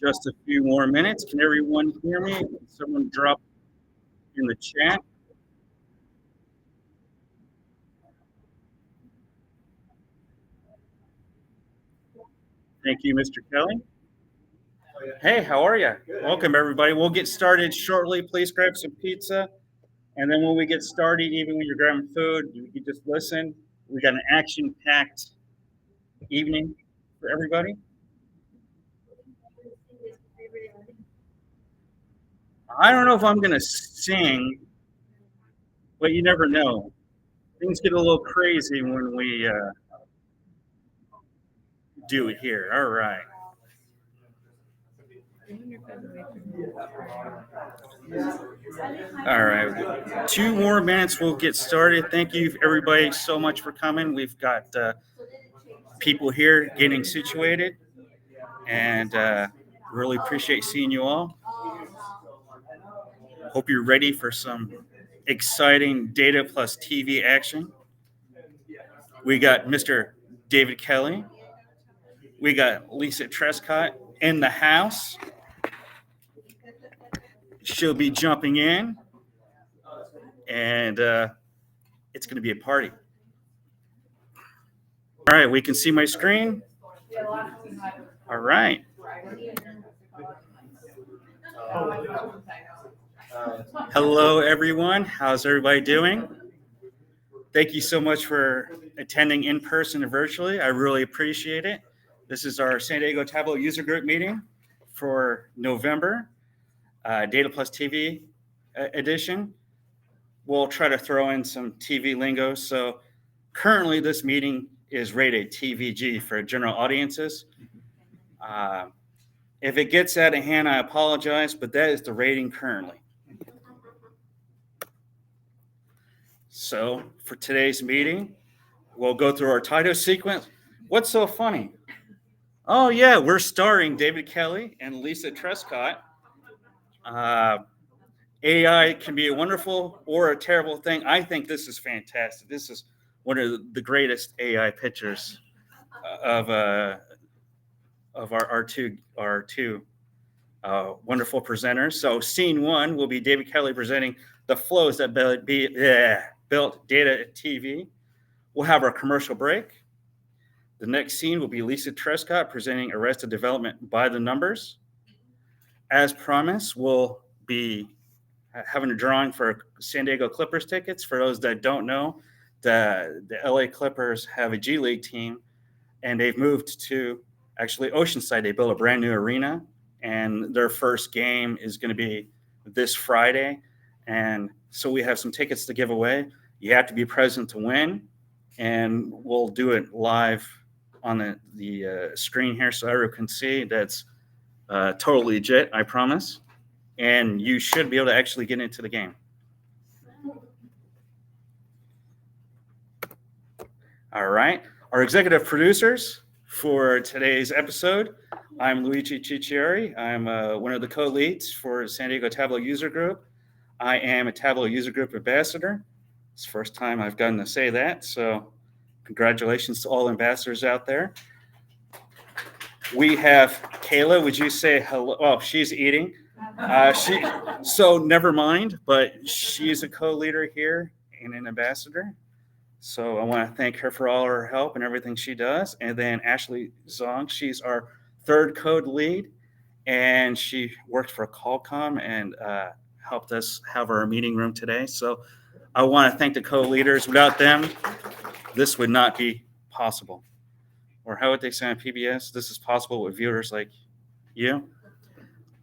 just a few more minutes. Can everyone hear me? Can someone drop in the chat? Thank you, Mr. Kelly. Hey, how are you? Welcome, everybody. We'll get started shortly. Please grab some pizza. And then when we get started, even when you're grabbing food, you can just listen. We got an action-packed evening for everybody. I don't know if I'm going to sing, but you never know. Things get a little crazy when we do it here. All right. All right. 2 more minutes, we'll get started. Thank you, everybody, so much for coming. We've got people here getting situated, and really appreciate seeing you all. Hope you're ready for some exciting data plus TV action. We got Mr. David Kelly. We got Lisa Trescott in the house. She'll be jumping in, and it's going to be a party. All right, we can see my screen. All right. Hello, everyone. How's everybody doing? Thank you so much for attending in person and virtually. I really appreciate it. This is our San Diego Tableau user group meeting for November, Data Plus TV edition. We'll try to throw in some TV lingo. So currently this meeting is rated TVG for general audiences. If it gets out of hand, I apologize, but that is the rating currently. So for today's meeting, we'll go through our title sequence. What's so funny? Oh yeah, we're starring David Kelly and Lisa Trescott. AI can be a wonderful or a terrible thing. I think this is fantastic. This is one of the greatest AI pictures of our two wonderful presenters. So scene one will be David Kelly presenting the flows that built data TV. We'll have our commercial break. The next scene will be Lisa Trescott presenting Arrested Development by the numbers. As promised, we'll be having a drawing for San Diego Clippers tickets. For those that don't know, the LA Clippers have a G League team, and they've moved to actually Oceanside. They built a brand new arena, and their first game is going to be this Friday. And so we have some tickets to give away. You have to be present to win, and we'll do it live on the screen here so everyone can see. That's totally legit, I promise. And you should be able to actually get into the game. All right. Our executive producers for today's episode, I'm Luigi Cicciari. I'm one of the co-leads for San Diego Tableau User Group. I am a Tableau User Group ambassador. It's the first time I've gotten to say that, so congratulations to all ambassadors out there. We have Kayla. Would you say hello? Oh, she's eating. So never mind, but she's a co-leader here and an ambassador. So I want to thank her for all her help and everything she does. And then Ashley Zong, she's our third code lead, and she worked for Qualcomm and helped us have our meeting room today. So I want to thank the co-leaders. Without them, this would not be possible. Or how would they say on PBS? This is possible with viewers like you.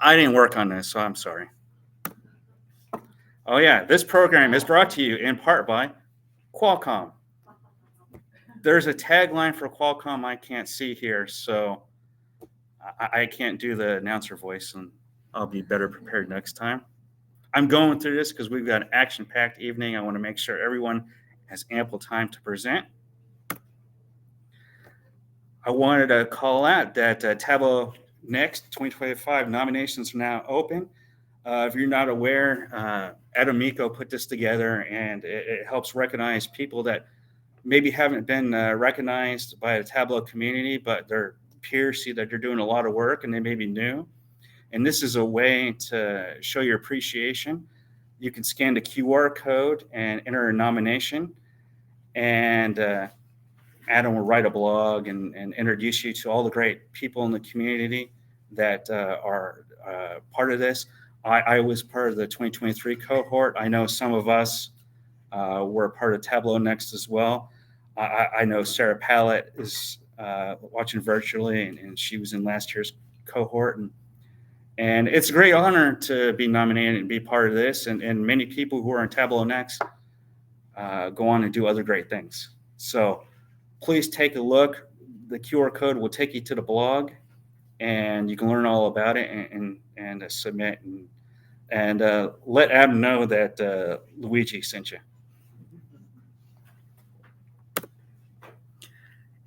I didn't work on this, so I'm sorry. Oh yeah, this program is brought to you in part by Qualcomm. There's a tagline for Qualcomm I can't see here, so I can't do the announcer voice, and I'll be better prepared next time. I'm going through this because we've got an action-packed evening. I want to make sure everyone has ample time to present. I wanted to call out that Tableau Next 2025 nominations are now open. If you're not aware, Adam Miko put this together, and it helps recognize people that maybe haven't been recognized by the Tableau community, but their peers see that they're doing a lot of work and they may be new. And this is a way to show your appreciation. You can scan the QR code and enter a nomination, and Adam will write a blog and introduce you to all the great people in the community that are part of this. I was part of the 2023 cohort. I know some of us were part of Tableau Next as well. I know Sarah Pallett is watching virtually, and she was in last year's cohort. And it's a great honor to be nominated and be part of this. And many people who are in Tableau Next go on and do other great things. So please take a look. The QR code will take you to the blog, and you can learn all about it and submit and let Adam know that Luigi sent you.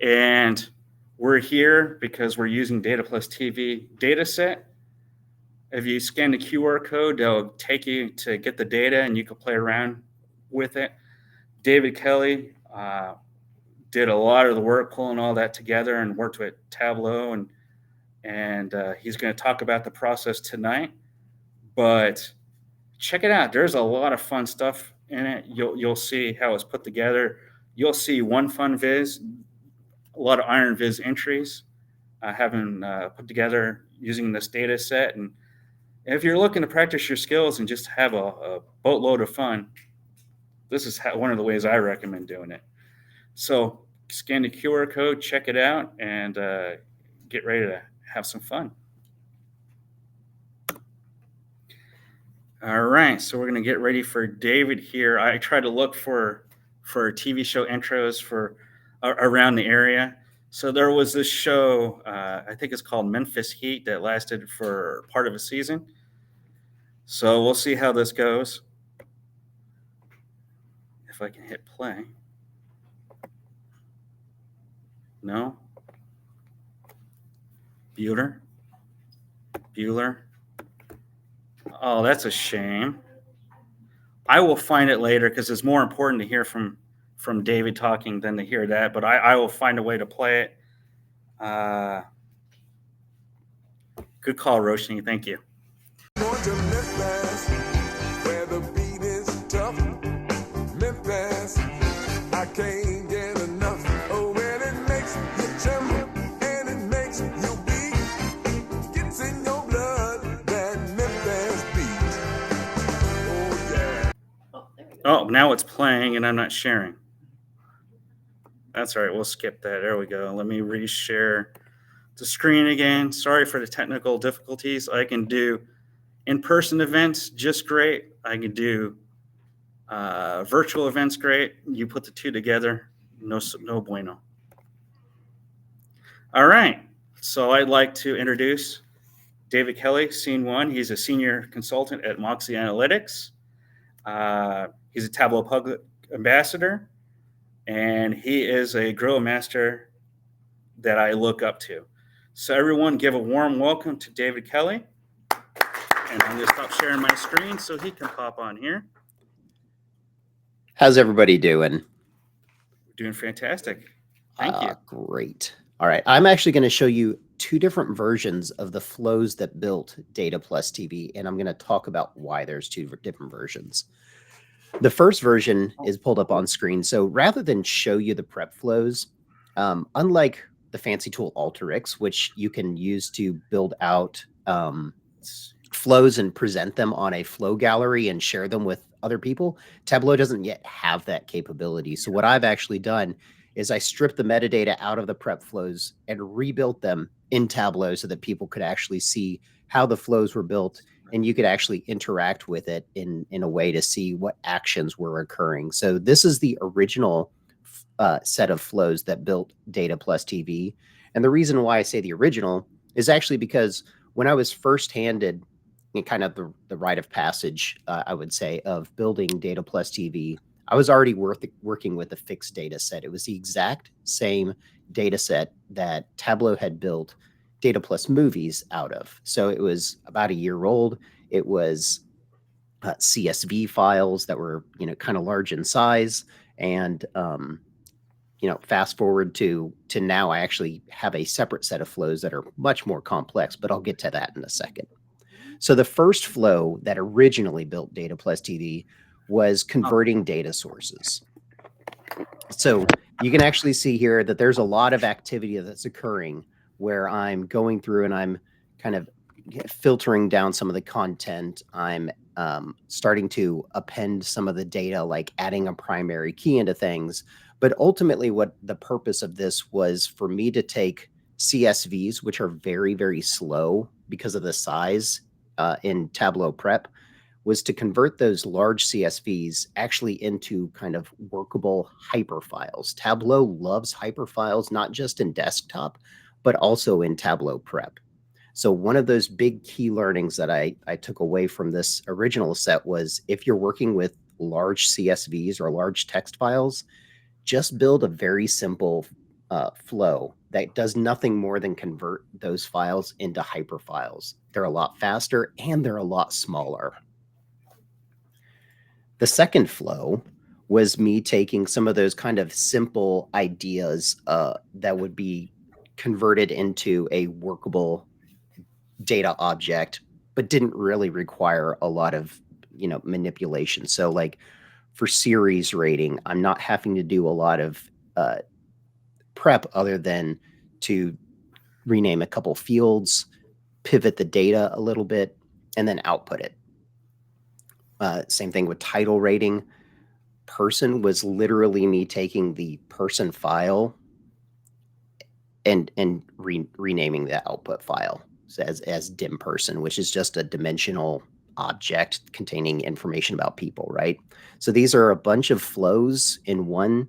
And we're here because we're using Data Plus TV data set. If you scan the QR code, they'll take you to get the data, and you can play around with it. David Kelly did a lot of the work pulling all that together and worked with Tableau, and he's going to talk about the process tonight. But check it out. There's a lot of fun stuff in it. You'll see how it's put together. You'll see one fun viz, a lot of Iron Viz entries having put together using this data set. And if you're looking to practice your skills and just have a boatload of fun, this is one of the ways I recommend doing it. So scan the QR code, check it out, and get ready to have some fun. All right, so we're going to get ready for David here. I try to look for TV show intros for around the area. So there was this show, I think it's called Memphis Heat, that lasted for part of a season. So we'll see how this goes. If I can hit play. No. Bueller. Oh, that's a shame. I will find it later because it's more important to hear from David talking than to hear that, but I will find a way to play it. Good call, Roshni. Thank you. Going to Memphis, where the beat is tough. Memphis, I can't get enough. Oh, and it makes you tremble, and it makes you beat. Gets in your blood, that Memphis beat. Oh, yeah. Oh, now it's playing, and I'm not sharing. That's all right. We'll skip that. There we go. Let me reshare the screen again. Sorry for the technical difficulties. I can do in-person events just great. I can do virtual events great. You put the two together, no bueno. All right. So I'd like to introduce David Kelly, Scene 1. He's a senior consultant at Moxie Analytics. He's a Tableau Public Ambassador, and he is a Grow Master that I look up to. So everyone give a warm welcome to David Kelly. And I'm going to stop sharing my screen so he can pop on here. How's everybody doing? Doing fantastic. Thank you. Great. All right. I'm actually going to show you two different versions of the flows that built Data Plus TV, and I'm going to talk about why there's two different versions. The first version is pulled up on screen. So rather than show you the prep flows, unlike the fancy tool Alteryx, which you can use to build out flows and present them on a flow gallery and share them with other people, Tableau doesn't yet have that capability. So what I've actually done is I stripped the metadata out of the prep flows and rebuilt them in Tableau so that people could actually see how the flows were built, and you could actually interact with it in a way to see what actions were occurring. So this is the original set of flows that built Data Plus TV. And the reason why I say the original is actually because when I was first handed kind of the rite of passage, I would say, of building Data Plus TV, I was already working with a fixed data set. It was the exact same data set that Tableau had built Data Plus movies out of. So it was about a year old. It was CSV files that were, kind of large in size. And, fast forward to now, I actually have a separate set of flows that are much more complex, but I'll get to that in a second. So the first flow that originally built Data Plus TV was converting data sources. So you can actually see here that there's a lot of activity that's occurring where I'm going through and I'm kind of filtering down some of the content. I'm starting to append some of the data, like adding a primary key into things. But ultimately, what the purpose of this was for me to take CSVs, which are very, very slow because of the size in Tableau Prep, was to convert those large CSVs actually into kind of workable hyperfiles. Tableau loves hyperfiles, not just in desktop, but also in Tableau Prep. So one of those big key learnings that I took away from this original set was if you're working with large CSVs or large text files, just build a very simple flow that does nothing more than convert those files into hyperfiles. They're a lot faster and they're a lot smaller. The second flow was me taking some of those kind of simple ideas that would be converted into a workable data object, but didn't really require a lot of manipulation. So like for series rating, I'm not having to do a lot of prep other than to rename a couple fields, pivot the data a little bit, and then output it. Same thing with title rating. Person was literally me taking the person file and renaming the output file as dim person, which is just a dimensional object containing information about people, right? So these are a bunch of flows in one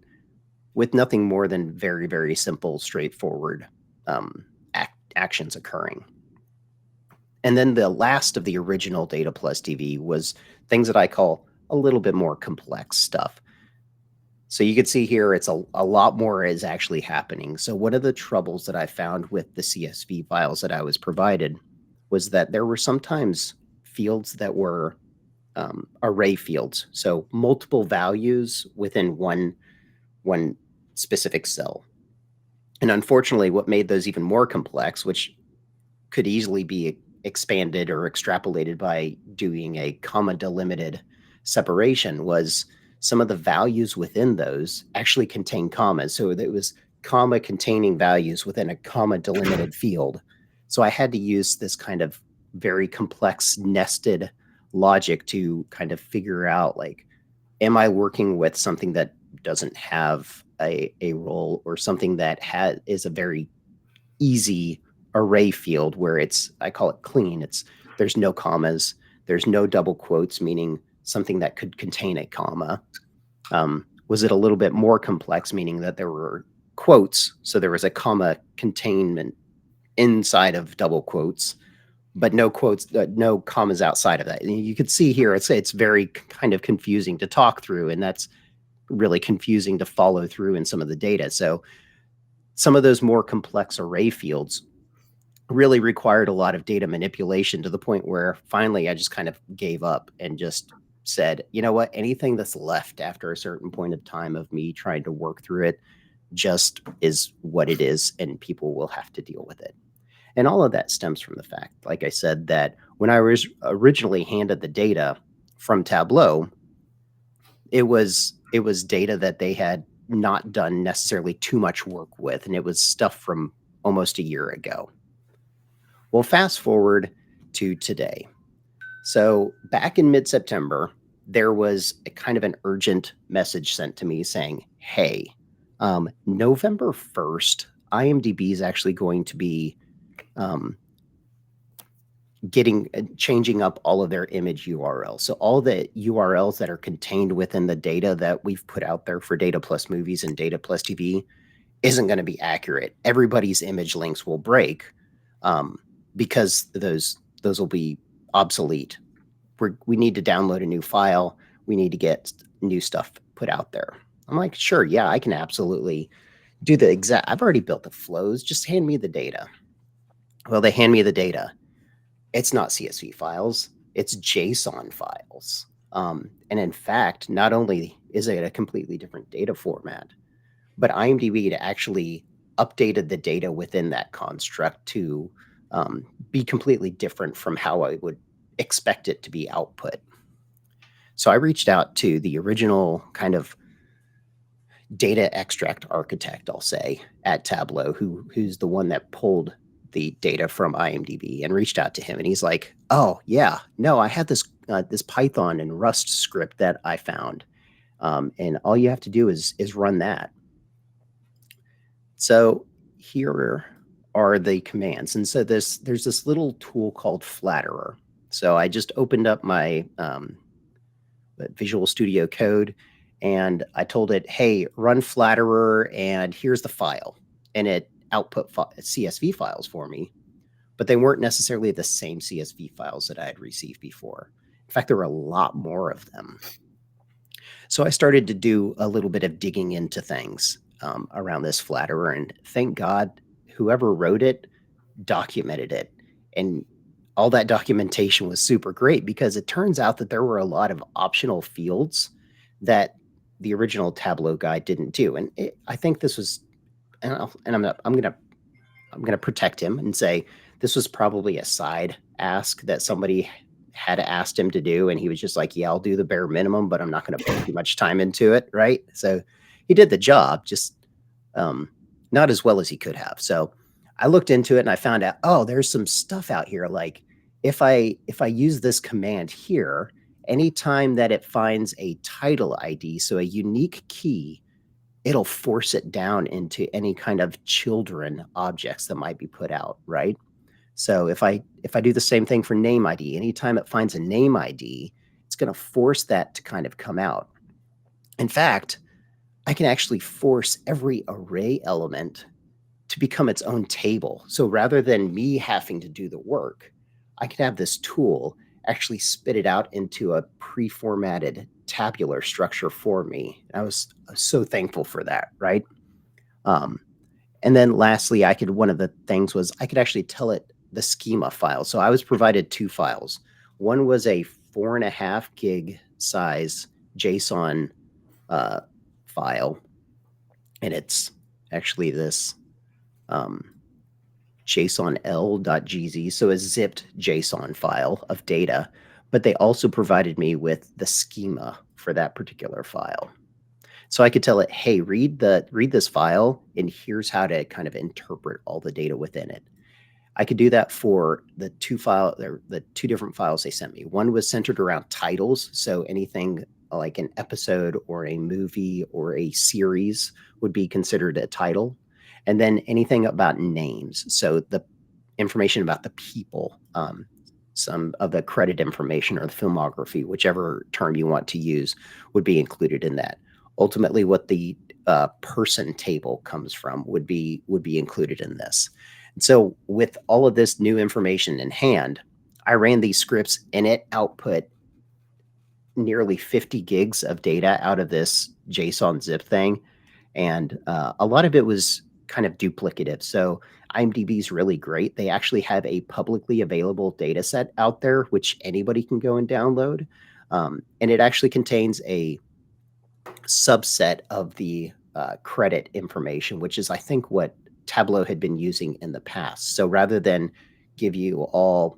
with nothing more than very, very simple, straightforward actions occurring. And then the last of the original Data Plus TV was things that I call a little bit more complex stuff. So you can see here, it's a lot more is actually happening. So one of the troubles that I found with the CSV files that I was provided was that there were sometimes fields that were array fields. So multiple values within one specific cell. And unfortunately, what made those even more complex, which could easily be expanded or extrapolated by doing a comma delimited separation, was some of the values within those actually contain commas. So it was comma containing values within a comma delimited field. So I had to use this kind of very complex nested logic to kind of figure out, like, am I working with something that doesn't have a role, or something that is a very easy array field where I call it clean. There's no commas, there's no double quotes, meaning something that could contain a comma. Was it a little bit more complex, meaning that there were quotes, so there was a comma containment inside of double quotes, but no quotes, no commas outside of that. And you can see here, it's very kind of confusing to talk through, and that's really confusing to follow through in some of the data. So some of those more complex array fields really required a lot of data manipulation, to the point where finally I just kind of gave up and just said, you know what, anything that's left after a certain point of time of me trying to work through it just is what it is, and people will have to deal with it. And all of that stems from the fact, like I said, that when I was originally handed the data from Tableau, it was data that they had not done necessarily too much work with, and it was stuff from almost a year ago. Well, fast forward to today. So back in mid-September, there was a kind of an urgent message sent to me saying, hey, November 1st, IMDb is actually going to be changing up all of their image URLs. So all the URLs that are contained within the data that we've put out there for Data Plus Movies and Data Plus TV isn't going to be accurate. Everybody's image links will break because those will be obsolete. We need to download a new file. We need to get new stuff put out there. I'm like, sure, yeah, I can absolutely do the exact. I've already built the flows. Just hand me the data. Well, they hand me the data. It's not CSV files. It's JSON files. And in fact, not only is it a completely different data format, but IMDb actually updated the data within that construct to be completely different from how I would expect it to be output. So I reached out to the original kind of data extract architect, I'll say, at Tableau, who's the one that pulled the data from IMDb, and reached out to him, and he's like, "Oh yeah, no, I had this Python and Rust script that I found, and all you have to do is run that." So here are the commands, and so there's this little tool called Flatterer. So I just opened up my Visual Studio Code, and I told it, "Hey, run Flatterer, and here's the file," and it output CSV files for me, but they weren't necessarily the same CSV files that I had received before. In fact, there were a lot more of them. So I started to do a little bit of digging into things around this Flatterer, and thank God whoever wrote it documented it. And all that documentation was super great, because it turns out that there were a lot of optional fields that the original Tableau guide didn't do. And I think this was, and I'm gonna protect him and say this was probably a side ask that somebody had asked him to do, and he was just like, "Yeah, I'll do the bare minimum, but I'm not going to put too much time into it," right? So he did the job, just not as well as he could have. So I looked into it, and I found out, oh, there's some stuff out here. Like if I use this command here, anytime that it finds a title ID, so a unique key, it'll force it down into any kind of children objects that might be put out, right? So if I do the same thing for name ID, anytime it finds a name ID, it's going to force that to kind of come out. In fact, I can actually force every array element to become its own table. So rather than me having to do the work, I can have this tool actually spit it out into a pre-formatted tabular structure for me. I was so thankful for that, right? And then lastly, one of the things was I could actually tell it the schema file. So I was provided two files. One was a 4.5 gig size JSON file, and it's actually this JSONL.gz, so a zipped JSON file of data. But they also provided me with the schema for that particular file. So I could tell it, "Hey, read this file, and here's how to kind of interpret all the data within it." I could do that for the two different files they sent me. One was centered around titles, so anything like an episode or a movie or a series would be considered a title. And then anything about names, so the information about the people, some of the credit information or the filmography, whichever term you want to use, would be included in that. Ultimately, what the person table comes from would be included in this. And so with all of this new information in hand, I ran these scripts, and it output nearly 50 gigs of data out of this JSON zip thing. And a lot of it was kind of duplicative. So IMDb is really great. They actually have a publicly available data set out there, which anybody can go and download. And it actually contains a subset of the credit information, which is, I think, what Tableau had been using in the past. So rather than give you all,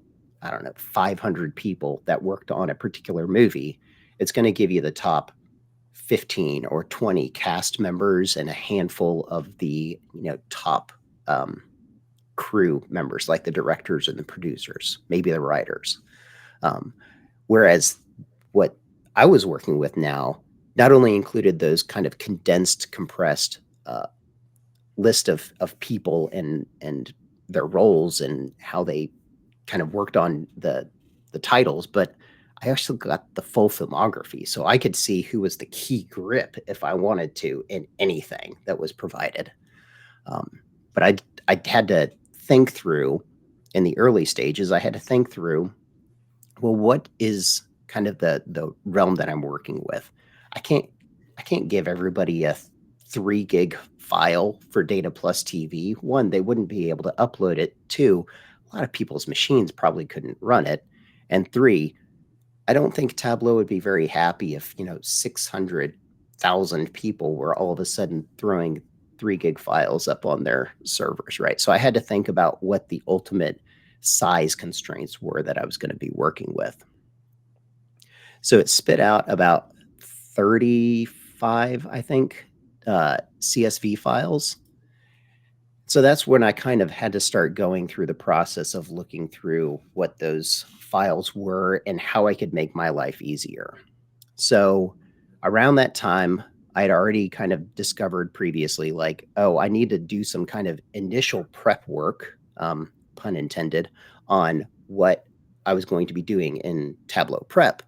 500 people that worked on a particular movie, it's going to give you the top 15 or 20 cast members and a handful of the top crew members, like the directors and the producers, maybe the writers. Whereas what I was working with now not only included those kind of condensed, compressed list of people and their roles and how they kind of worked on the titles, but I actually got the full filmography, so I could see who was the key grip if I wanted to in anything that was provided. But I had to think through, in the early stages, I had to think through, well, what is kind of the realm that I'm working with? I can't give everybody a 3 gig file for data plus TV. One, they wouldn't be able to upload it. Two, a lot of people's machines probably couldn't run it. And three, I don't think Tableau would be very happy if 600,000 people were all of a sudden throwing 3 gig files up on their servers, right? So I had to think about what the ultimate size constraints were that I was going to be working with. So it spit out about 35, I think, CSV files. So that's when I kind of had to start going through the process of looking through what those files were and how I could make my life easier. So around that time, I'd already kind of discovered previously, like, oh, I need to do some kind of initial prep work, pun intended, on what I was going to be doing in Tableau prep.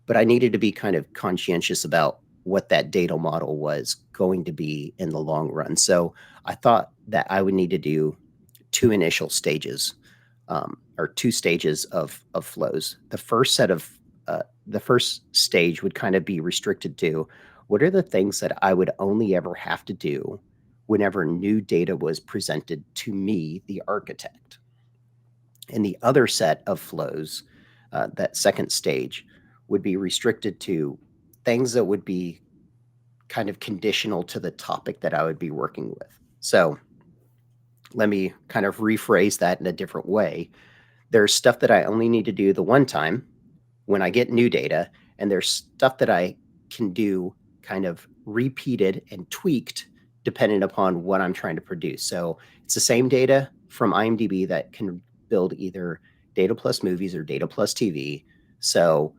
But I needed to be kind of conscientious about what that data model was going to be in the long run. So I thought that I would need to do two initial stages, or two stages of flows. The first stage would kind of be restricted to what are the things that I would only ever have to do whenever new data was presented to me, the architect. And the other set of flows, that second stage, would be restricted to things that would be kind of conditional to the topic that I would be working with. So let me kind of rephrase that in a different way. There's stuff that I only need to do the one time when I get new data, and there's stuff that I can do kind of repeated and tweaked depending upon what I'm trying to produce. So it's the same data from IMDb that can build either data plus movies or data plus TV. So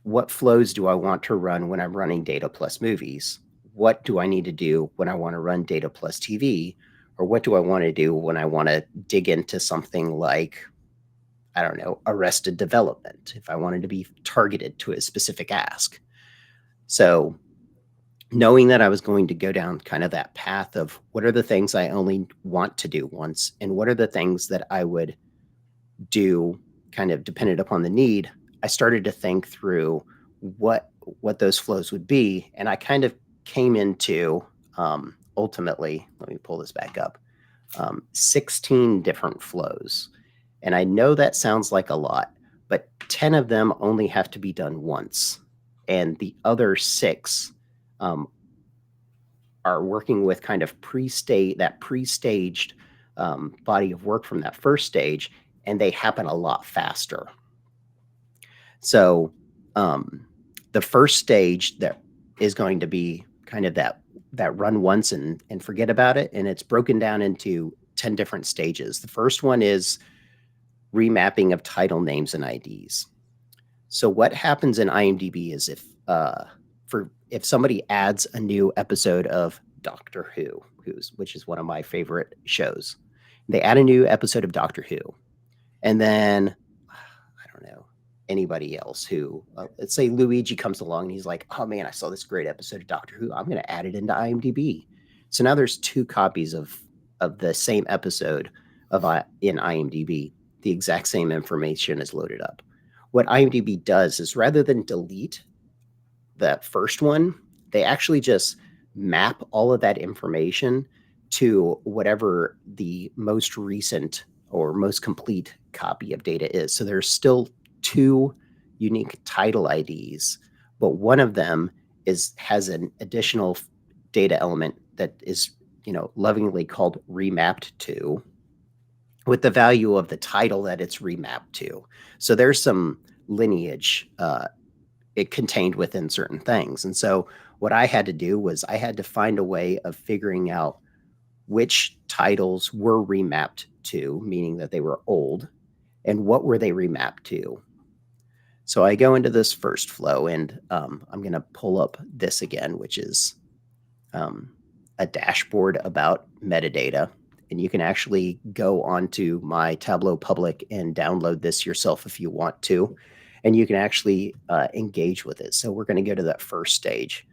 what flows do I want to run when I'm running data plus movies? What do I need to do when I want to run data plus TV? Or what do I want to do when I want to dig into something like, I don't know, Arrested Development, if I wanted to be targeted to a specific ask? So knowing that I was going to go down kind of that path of what are the things I only want to do once, and what are the things that I would do kind of dependent upon the need, I started to think through what those flows would be. And I kind of came into, ultimately, let me pull this back up, 16 different flows. And I know that sounds like a lot, but 10 of them only have to be done once. And the other 6 are working with kind of pre-staged body of work from that first stage, and they happen a lot faster. So the first stage that is going to be kind of that run once and forget about it, and it's broken down into 10 different stages. The first one is remapping of title names and IDs. So what happens in IMDb is if somebody adds a new episode of Doctor Who, which is one of my favorite shows, they add a new episode of Doctor Who, and then I don't know, anybody else who, let's say Luigi comes along and he's like, oh man, I saw this great episode of Doctor Who, I'm going to add it into IMDb. So now there's 2 copies of the same episode in IMDb. The exact same information is loaded up. What IMDb does is, rather than delete that first one, they actually just map all of that information to whatever the most recent or most complete copy of data is. So there's still 2 unique title IDs, but one of them has an additional data element that is, lovingly called remapped to, with the value of the title that it's remapped to. So there's some lineage it contained within certain things. And so what I had to do was I had to find a way of figuring out which titles were remapped to, meaning that they were old, and what were they remapped to. So I go into this first flow, and I'm going to pull up this again, which is a dashboard about metadata. And you can actually go onto my Tableau public and download this yourself if you want to. And you can actually engage with it. So we're going to go to that first stage.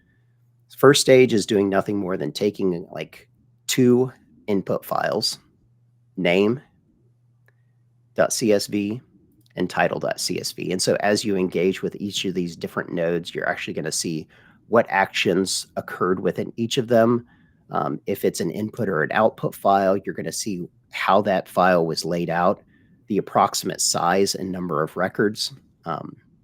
First stage is doing nothing more than taking like 2 input files, name.csv and title.csv. And so as you engage with each of these different nodes, you're actually going to see what actions occurred within each of them. If it's an input or an output file, you're going to see how that file was laid out, the approximate size and number of records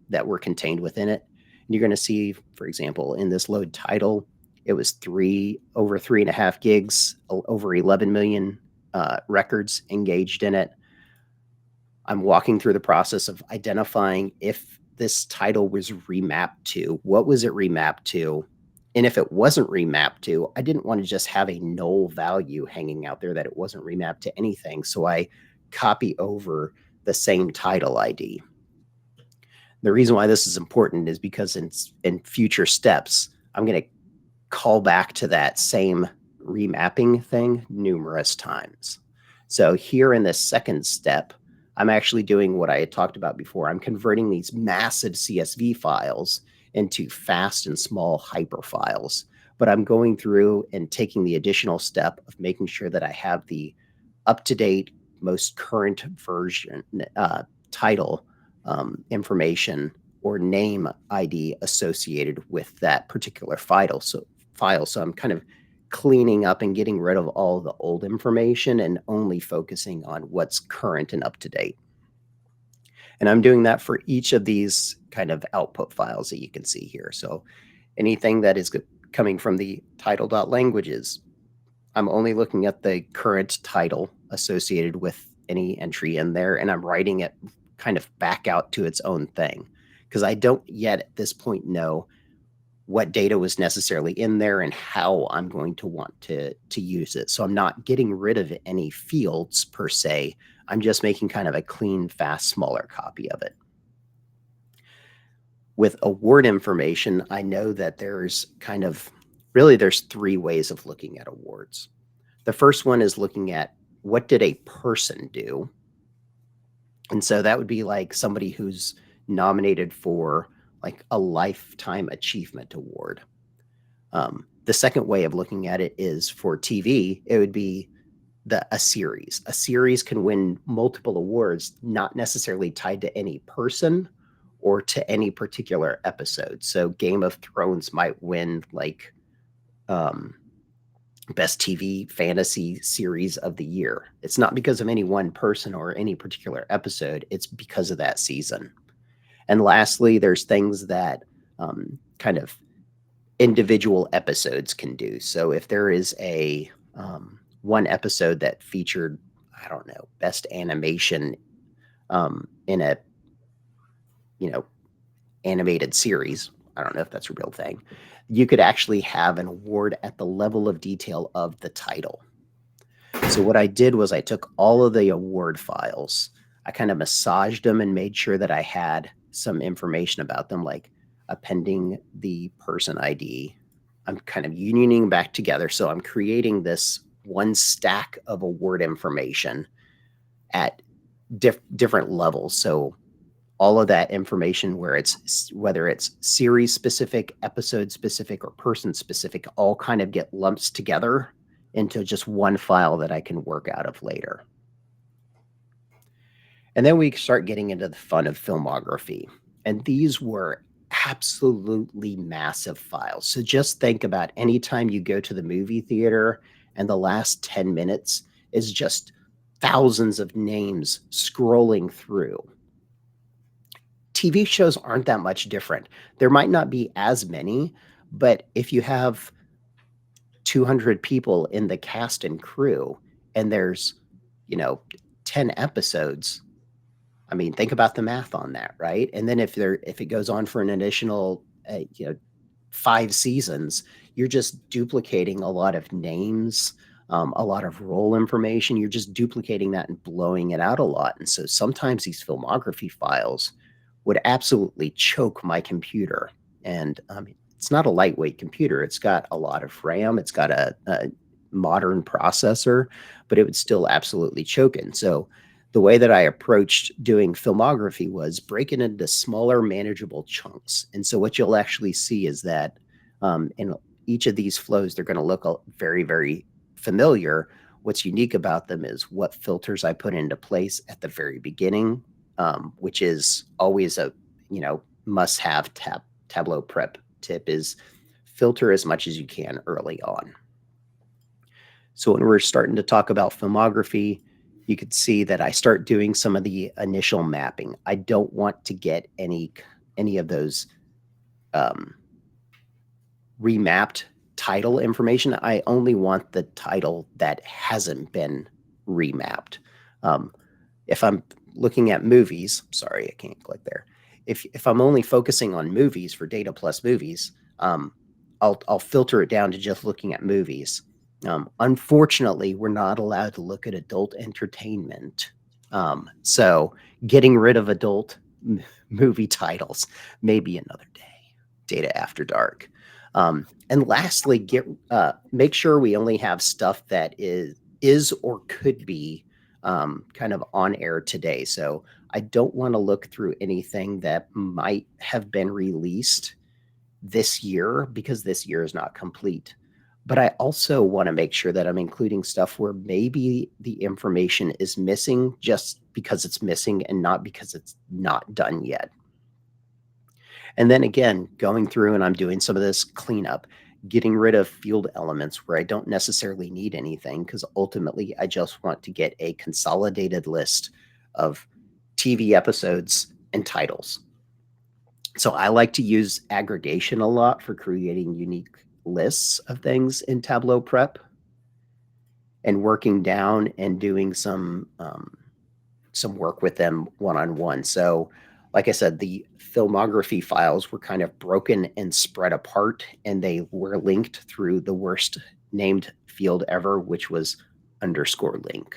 that were contained within it. And you're going to see, for example, in this load title, it was over 3.5 gigs, over 11 million records engaged in it. I'm walking through the process of identifying if this title was remapped to, what was it remapped to? And if it wasn't remapped to, I didn't want to just have a null value hanging out there that it wasn't remapped to anything. So I copy over the same title ID. The reason why this is important is because in future steps, I'm going to call back to that same remapping thing numerous times. So here in this second step, I'm actually doing what I had talked about before. I'm converting these massive CSV files into fast and small hyper files. But I'm going through and taking the additional step of making sure that I have the up-to-date, most current version title information or name ID associated with that particular file. So I'm kind of cleaning up and getting rid of all the old information and only focusing on what's current and up to date. And I'm doing that for each of these kind of output files that you can see here. So anything that is coming from the title.languages, I'm only looking at the current title associated with any entry in there, and I'm writing it kind of back out to its own thing, because I don't yet at this point know what data was necessarily in there and how I'm going to want to use it. So I'm not getting rid of any fields per se. I'm just making kind of a clean, fast, smaller copy of it. With award information, I know that there's there's three ways of looking at awards. The first one is looking at what did a person do? And so that would be like somebody who's nominated for like a lifetime achievement award. The second way of looking at it is for TV, it would be a series. A series can win multiple awards, not necessarily tied to any person or to any particular episode. So Game of Thrones might win like best TV fantasy series of the year. It's not because of any one person or any particular episode. It's because of that season. And lastly, there's things that kind of individual episodes can do. So if there is a one episode that featured, I don't know, best animation in a, animated series, I don't know if that's a real thing, you could actually have an award at the level of detail of the title. So what I did was I took all of the award files, I kind of massaged them and made sure that I had some information about them, like appending the person ID. I'm kind of unioning back together. So I'm creating this one stack of award information at different levels. So all of that information, whether it's series specific, episode specific, or person specific, all kind of get lumped together into just one file that I can work out of later. And then we start getting into the fun of filmography. And these were absolutely massive files. So just think about any time you go to the movie theater and the last 10 minutes is just thousands of names scrolling through. TV shows aren't that much different. There might not be as many, but if you have 200 people in the cast and crew and there's, 10 episodes, I mean, think about the math on that, right? And then if it goes on for an additional, 5 seasons, you're just duplicating a lot of names, a lot of role information. You're just duplicating that and blowing it out a lot. And so sometimes these filmography files would absolutely choke my computer. And it's not a lightweight computer. It's got a lot of RAM. It's got a modern processor, but it would still absolutely choke it. And so the way that I approached doing filmography was break it into smaller, manageable chunks. And so what you'll actually see is that in each of these flows, they're going to look very, very familiar. What's unique about them is what filters I put into place at the very beginning, which is always a must-have Tableau prep tip, is filter as much as you can early on. So when we're starting to talk about filmography, you could see that I start doing some of the initial mapping. I don't want to get any of those remapped title information. I only want the title that hasn't been remapped. if I'm looking at movies, sorry, I can't click there. If I'm only focusing on movies for data plus movies, I'll filter it down to just looking at movies. Unfortunately, we're not allowed to look at adult entertainment. So getting rid of adult movie titles, maybe another day. Data after dark. And lastly, make sure we only have stuff that is or could be kind of on air today. So I don't want to look through anything that might have been released this year because this year is not complete. But I also want to make sure that I'm including stuff where maybe the information is missing just because it's missing and not because it's not done yet. And then again, going through and I'm doing some of this cleanup, getting rid of field elements where I don't necessarily need anything because ultimately I just want to get a consolidated list of TV episodes and titles. So I like to use aggregation a lot for creating unique lists of things in Tableau Prep and working down and doing some work with them one-on-one. So like I said, the filmography files were kind of broken and spread apart, and they were linked through the worst named field ever, which was _link.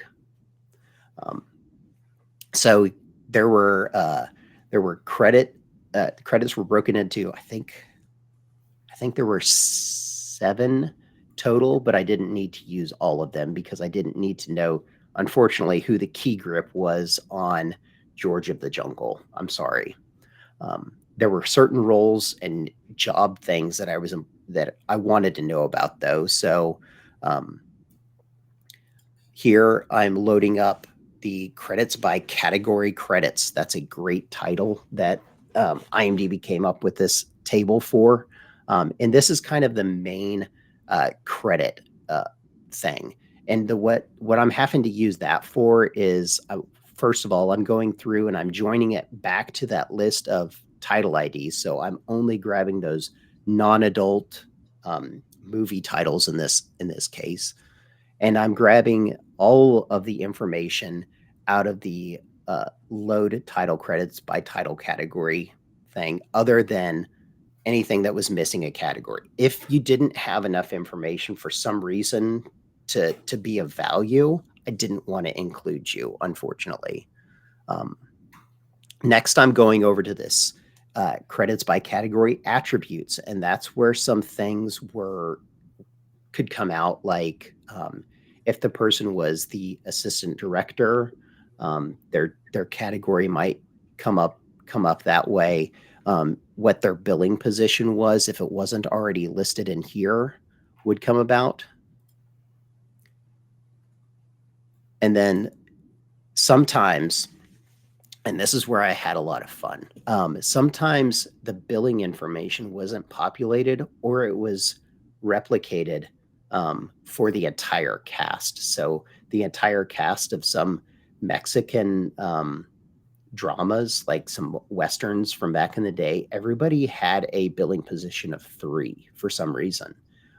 So there were credits were broken into, I think there were 7 total, but I didn't need to use all of them because I didn't need to know, unfortunately, who the key grip was on George of the Jungle. I'm sorry. There were certain roles and job things that I wanted to know about those. So here I'm loading up the credits by category credits. That's a great title that IMDb came up with this table for. And this is kind of the main credit thing. And what I'm having to use that for is, first of all, I'm going through and I'm joining it back to that list of title IDs. So I'm only grabbing those non-adult movie titles in this case. And I'm grabbing all of the information out of the load title credits by title category thing, other than anything that was missing a category. If you didn't have enough information for some reason to be of value, I didn't want to include you, unfortunately. Next, I'm going over to this credits by category attributes, and that's where some things could come out, like if the person was the assistant director, their category might come up that way. What their billing position was, if it wasn't already listed in here, would come about. And then sometimes, and this is where I had a lot of fun, sometimes the billing information wasn't populated or it was replicated for the entire cast. So the entire cast of some Mexican dramas, like some Westerns from back in the day, everybody had a billing position of 3 for some reason.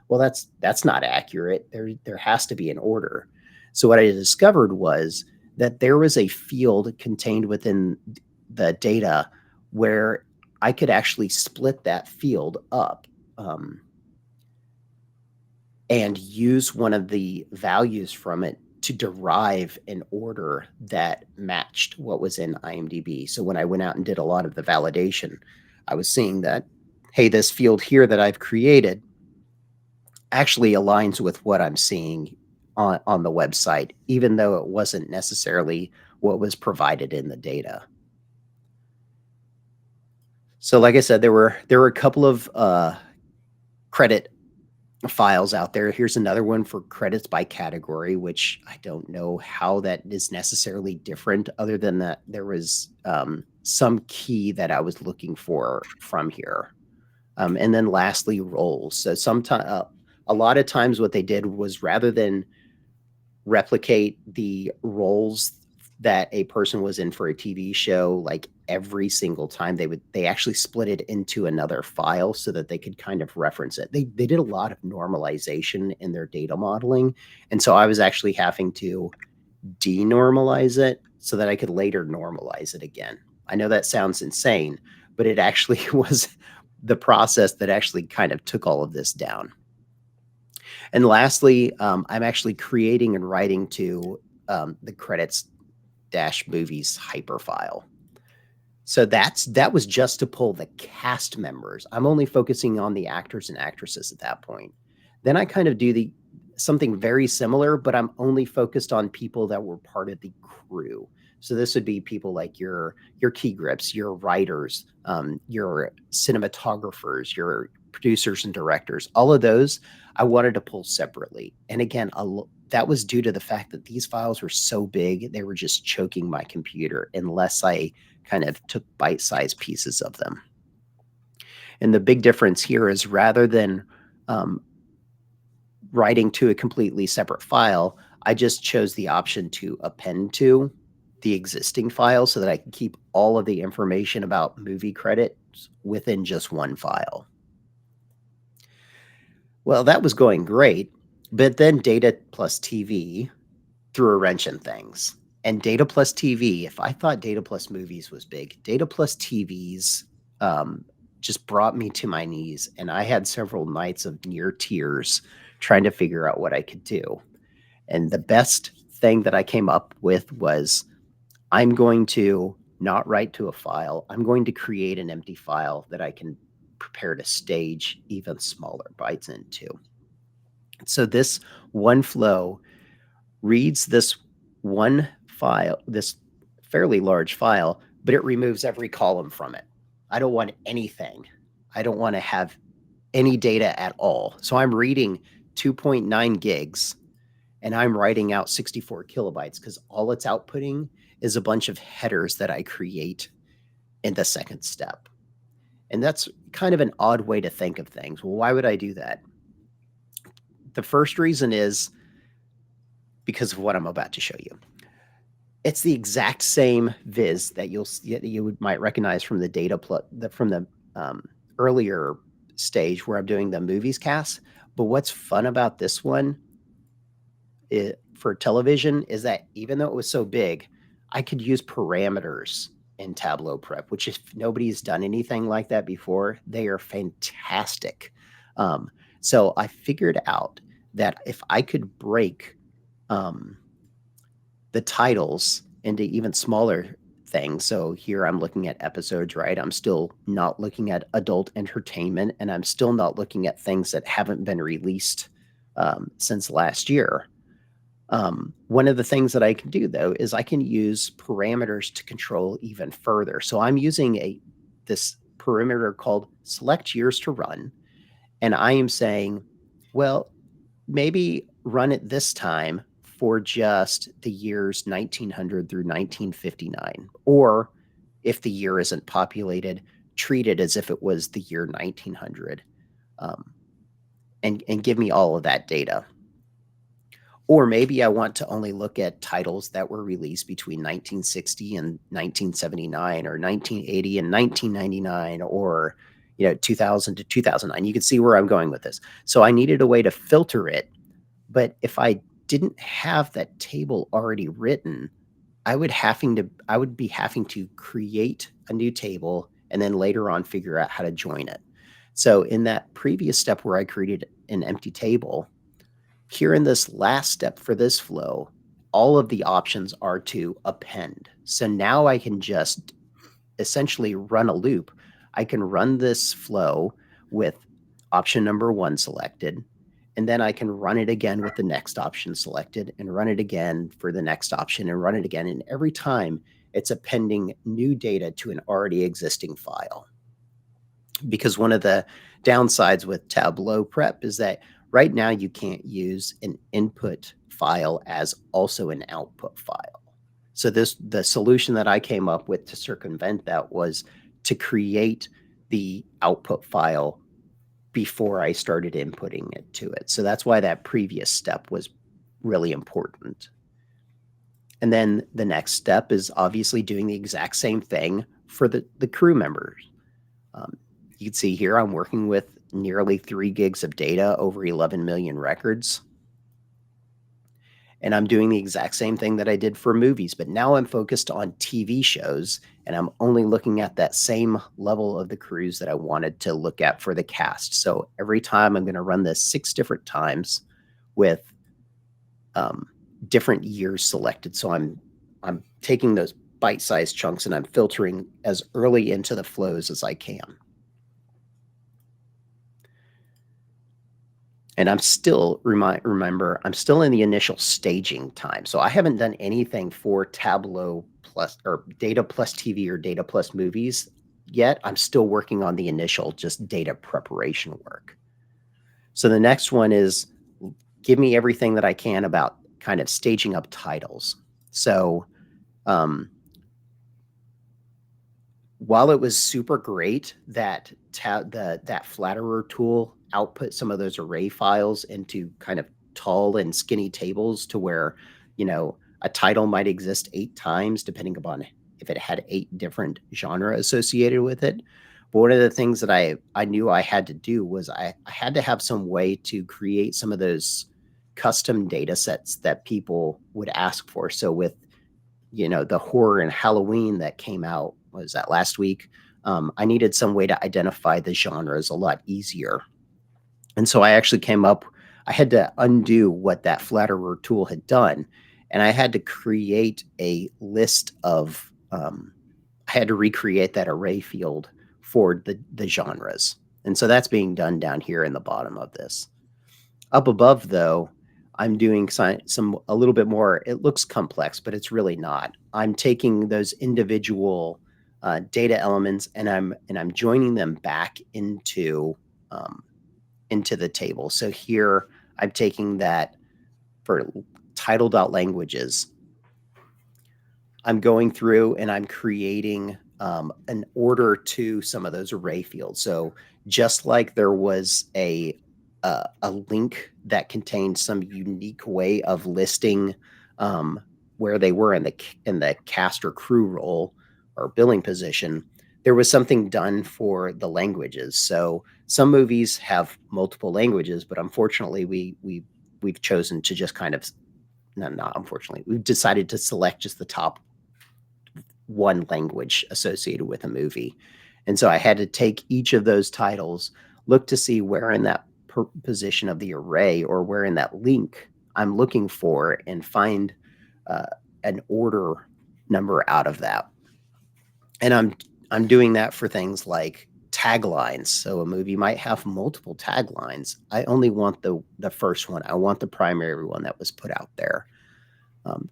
Well, that's not accurate. There has to be an order. So what I discovered was that there was a field contained within the data where I could actually split that field up and use one of the values from it to derive an order that matched what was in IMDb. So when I went out and did a lot of the validation, I was seeing that, hey, this field here that I've created actually aligns with what I'm seeing on the website, even though it wasn't necessarily what was provided in the data. So like I said, there were a couple of credit files out there. Here's another one for credits by category, which I don't know how that is necessarily different, other than that there was some key that I was looking for from here. And then lastly, roles. So sometimes, a lot of times what they did was, rather than replicate the roles that a person was in for a TV show, like every single time, they actually split it into another file so that they could kind of reference it. They did a lot of normalization in their data modeling. And so I was actually having to denormalize it so that I could later normalize it again. I know that sounds insane, but it actually was the process that actually kind of took all of this down. And lastly, I'm actually creating and writing to the credits dash movies hyper file. So that was just to pull the cast members. I'm only focusing on the actors and actresses at that point. Then I kind of do something very similar, but I'm only focused on people that were part of the crew. So this would be people like your key grips, your writers, your cinematographers, your producers and directors. All of those I wanted to pull separately. And again, that was due to the fact that these files were so big, they were just choking my computer unless I kind of took bite-sized pieces of them. And the big difference here is rather than writing to a completely separate file, I just chose the option to append to the existing file so that I can keep all of the information about movie credits within just one file. Well, that was going great, but then Data plus TV threw a wrench in things. And Data plus TV, if I thought Data plus movies was big, Data plus TVs just brought me to my knees. And I had several nights of near tears trying to figure out what I could do. And the best thing that I came up with was I'm going to not write to a file. I'm going to create an empty file that I can prepare to stage even smaller bites into. So this one flow reads this one file, this fairly large file, but it removes every column from it. I don't want anything. I don't want to have any data at all. So I'm reading 2.9 gigs and I'm writing out 64 kilobytes because all it's outputting is a bunch of headers that I create in the second step. And that's kind of an odd way to think of things. Well, why would I do that? The first reason is because of what I'm about to show you. It's the exact same viz that you might recognize from the data from the earlier stage where I'm doing the movies cast. But what's fun about this one for television is that even though it was so big, I could use parameters in Tableau Prep, which if nobody's done anything like that before, they are fantastic. So I figured out that if I could break the titles into even smaller things. So here I'm looking at episodes, right? I'm still not looking at adult entertainment, and I'm still not looking at things that haven't been released since last year. One of the things that I can do though is I can use parameters to control even further. So I'm using this parameter called select years to run, and I am saying, well, maybe run it this time for just the years 1900 through 1959. Or if the year isn't populated, treat it as if it was the year 1900 and give me all of that data. Or maybe I want to only look at titles that were released between 1960 and 1979 or 1980 and 1999 or 2000 to 2009. You can see where I'm going with this. So I needed a way to filter it. But if I didn't have that table already written, I would be having to create a new table and then later on figure out how to join it. So in that previous step where I created an empty table, here in this last step for this flow, all of the options are to append. So now I can just essentially run a loop. I can run this flow with option number 1 selected, and then I can run it again with the next option selected and run it again for the next option and run it again. And every time it's appending new data to an already existing file. Because one of the downsides with Tableau Prep is that right now you can't use an input file as also an output file. So the solution that I came up with to circumvent that was to create the output file before I started inputting it to it. So that's why that previous step was really important. And then the next step is obviously doing the exact same thing for the crew members. You can see here I'm working with nearly 3 gigs of data over 11 million records. And I'm doing the exact same thing that I did for movies, but now I'm focused on TV shows, and I'm only looking at that same level of the crews that I wanted to look at for the cast. So every time I'm going to run this 6 different times with different years selected. So I'm taking those bite-sized chunks and I'm filtering as early into the flows as I can. And I'm still, remember, I'm still in the initial staging time. So I haven't done anything for Tableau plus or data plus TV or data plus movies yet. I'm still working on the initial just data preparation work. So the next one is give me everything that I can about kind of staging up titles. So while it was super great that that flatterer tool output some of those array files into kind of tall and skinny tables to where, you know, a title might exist 8 times depending upon if it had 8 different genre associated with it. But one of the things that I knew I had to do was I had to have some way to create some of those custom data sets that people would ask for. So with, you know, the horror and Halloween that came out, was that last week? I needed some way to identify the genres a lot easier. And so I actually I had to undo what that flatterer tool had done. And I had to create a list of, I had to recreate that array field for the genres. And so that's being done down here in the bottom of this. Up above, though, I'm doing some a little bit more. It looks complex, but it's really not. I'm taking those individual data elements and I'm joining them back into the table. So here I'm taking that for title.languages. I'm going through and I'm creating an order to some of those array fields. So just like there was a link that contained some unique way of listing where they were in the cast or crew role or billing position, there was something done for the languages. So some movies have multiple languages, but unfortunately, we've chosen to just kind of not unfortunately, we've decided to select just the top one language associated with a movie. And so I had to take each of those titles, look to see where in that position of the array or where in that link I'm looking for and find an order number out of that. And I'm doing that for things like taglines. So a movie might have multiple taglines. I only want the first one. I want the primary one that was put out there.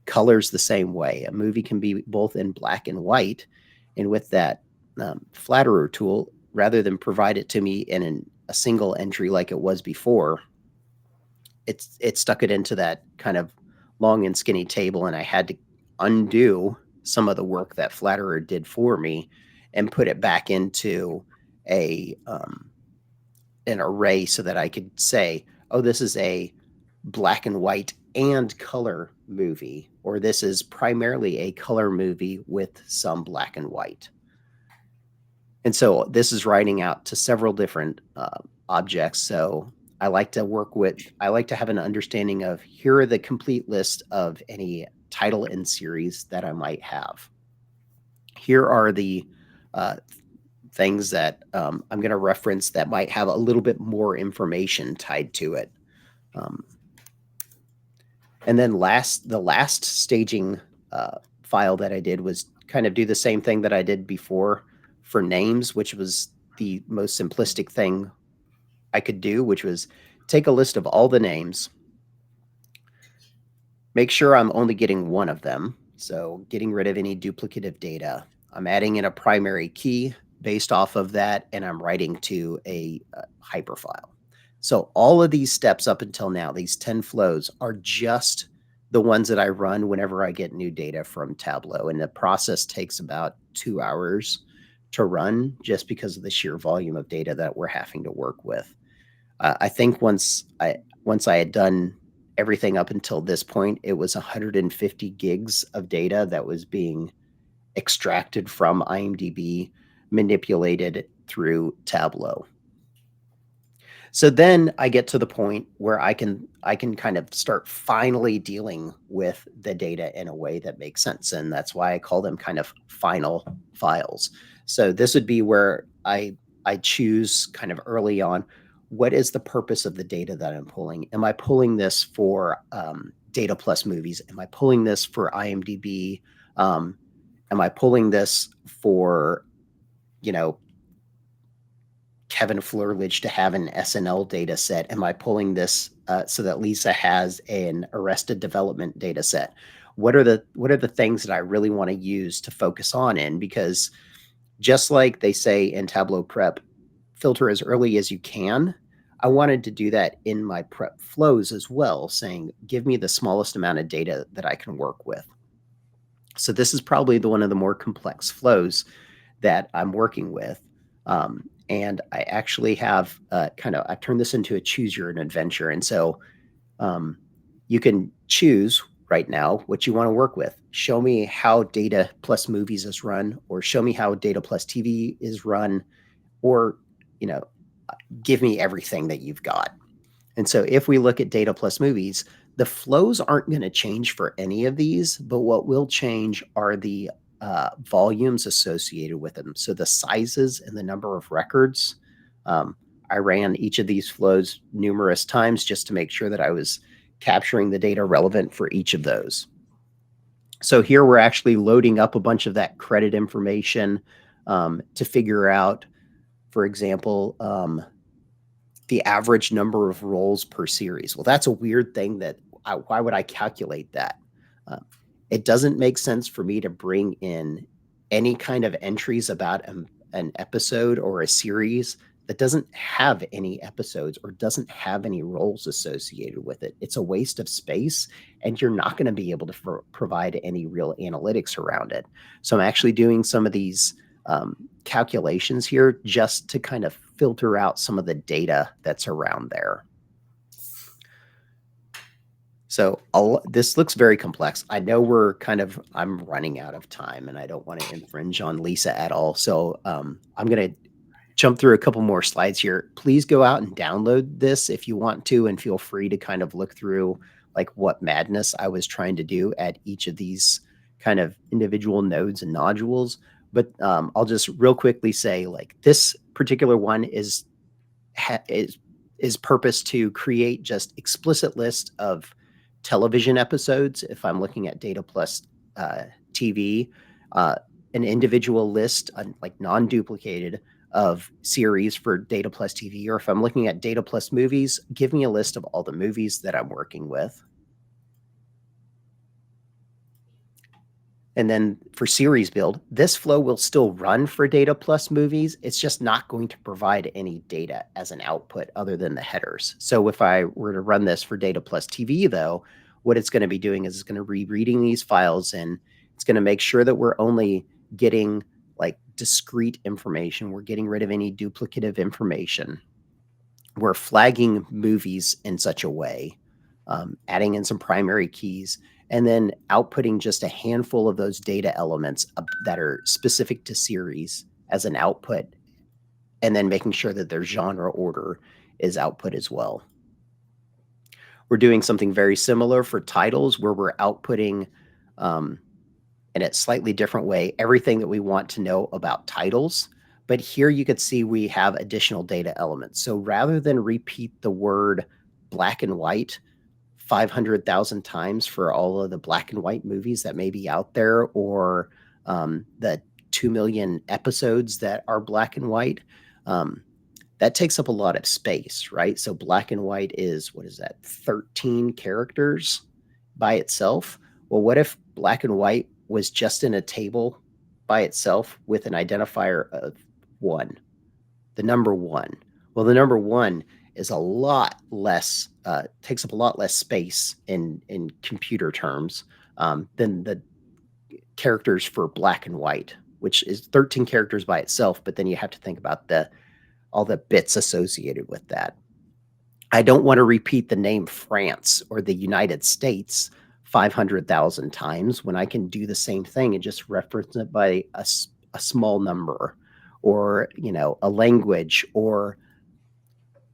Colors the same way. A movie can be both in black and white. And with that flatterer tool, rather than provide it to me in a single entry like it was before, it stuck it into that kind of long and skinny table, and I had to undo some of the work that flatterer did for me and put it back into an array so that I could say, oh, this is a black and white and color movie, or this is primarily a color movie with some black and white. And so this is writing out to several different objects. So I like to have an understanding of here are the complete list of any title and series that I might have. Here are the things that I'm going to reference that might have a little bit more information tied to it. And then the last staging file that I did was kind of do the same thing that I did before for names, which was the most simplistic thing I could do, which was take a list of all the names, make sure I'm only getting one of them. So getting rid of any duplicative data. I'm adding in a primary key based off of that, and I'm writing to a hyperfile. So all of these steps up until now, these 10 flows, are just the ones that I run whenever I get new data from Tableau. And the process takes about 2 hours to run just because of the sheer volume of data that we're having to work with. I think once I had done everything up until this point, it was 150 gigs of data that was being extracted from IMDb, manipulated through Tableau. So then I get to the point where I can kind of start finally dealing with the data in a way that makes sense. And that's why I call them kind of final files. So this would be where I choose kind of early on, what is the purpose of the data that I'm pulling? Am I pulling this for data plus movies? Am I pulling this for IMDb? Am I pulling this for, you know, Kevin Flurledge to have an SNL data set? Am I pulling this so that Lisa has an Arrested Development data set? What are the things that I really want to use to focus on in? Because just like they say in Tableau prep, filter as early as you can. I wanted to do that in my prep flows as well, saying, give me the smallest amount of data that I can work with. So this is probably one of the more complex flows that I'm working with. And I actually have I turned this into a choose your own adventure. And so you can choose right now what you want to work with. Show me how data plus movies is run, or show me how data plus TV is run, or, give me everything that you've got. And so if we look at data plus movies, the flows aren't going to change for any of these, but what will change are the volumes associated with them. So the sizes and the number of records. I ran each of these flows numerous times just to make sure that I was capturing the data relevant for each of those. So here we're actually loading up a bunch of that credit information to figure out, for example, the average number of roles per series. Well, that's a weird thing that why would I calculate that? It doesn't make sense for me to bring in any kind of entries about an episode or a series that doesn't have any episodes or doesn't have any roles associated with it. It's a waste of space, and you're not going to be able to provide any real analytics around it. So I'm actually doing some of these calculations here just to kind of filter out some of the data that's around there. So this looks very complex. I know I'm running out of time, and I don't want to infringe on Lisa at all. So I'm going to jump through a couple more slides here. Please go out and download this if you want to, and feel free to kind of look through like what madness I was trying to do at each of these kind of individual nodes and nodules. But I'll just real quickly say, like, this particular one is purpose to create just explicit list of television episodes. If I'm looking at data plus TV, an individual list, like non-duplicated, of series for data plus TV, or if I'm looking at data plus movies, give me a list of all the movies that I'm working with. And then for series build, this flow will still run for data plus movies. It's just not going to provide any data as an output other than the headers. So if I were to run this for data plus TV, though, what it's going to be doing is it's going to be reading these files, and it's going to make sure that we're only getting like discrete information. We're getting rid of any duplicative information. We're flagging movies in such a way, adding in some primary keys, and then outputting just a handful of those data elements that are specific to series as an output, and then making sure that their genre order is output as well. We're doing something very similar for titles, where we're outputting in a slightly different way everything that we want to know about titles. But here you could see we have additional data elements. So rather than repeat the word black and white 500,000 times for all of the black and white movies that may be out there, or the 2 million episodes that are black and white, that takes up a lot of space, right? So black and white is, 13 characters by itself? Well, what if black and white was just in a table by itself with an identifier of 1, the number 1? Well, the number 1 is a lot less, takes up a lot less space in computer terms than the characters for black and white, which is 13 characters by itself. But then you have to think about all the bits associated with that. I don't want to repeat the name France or the United States 500,000 times when I can do the same thing and just reference it by a small number, or, a language, or,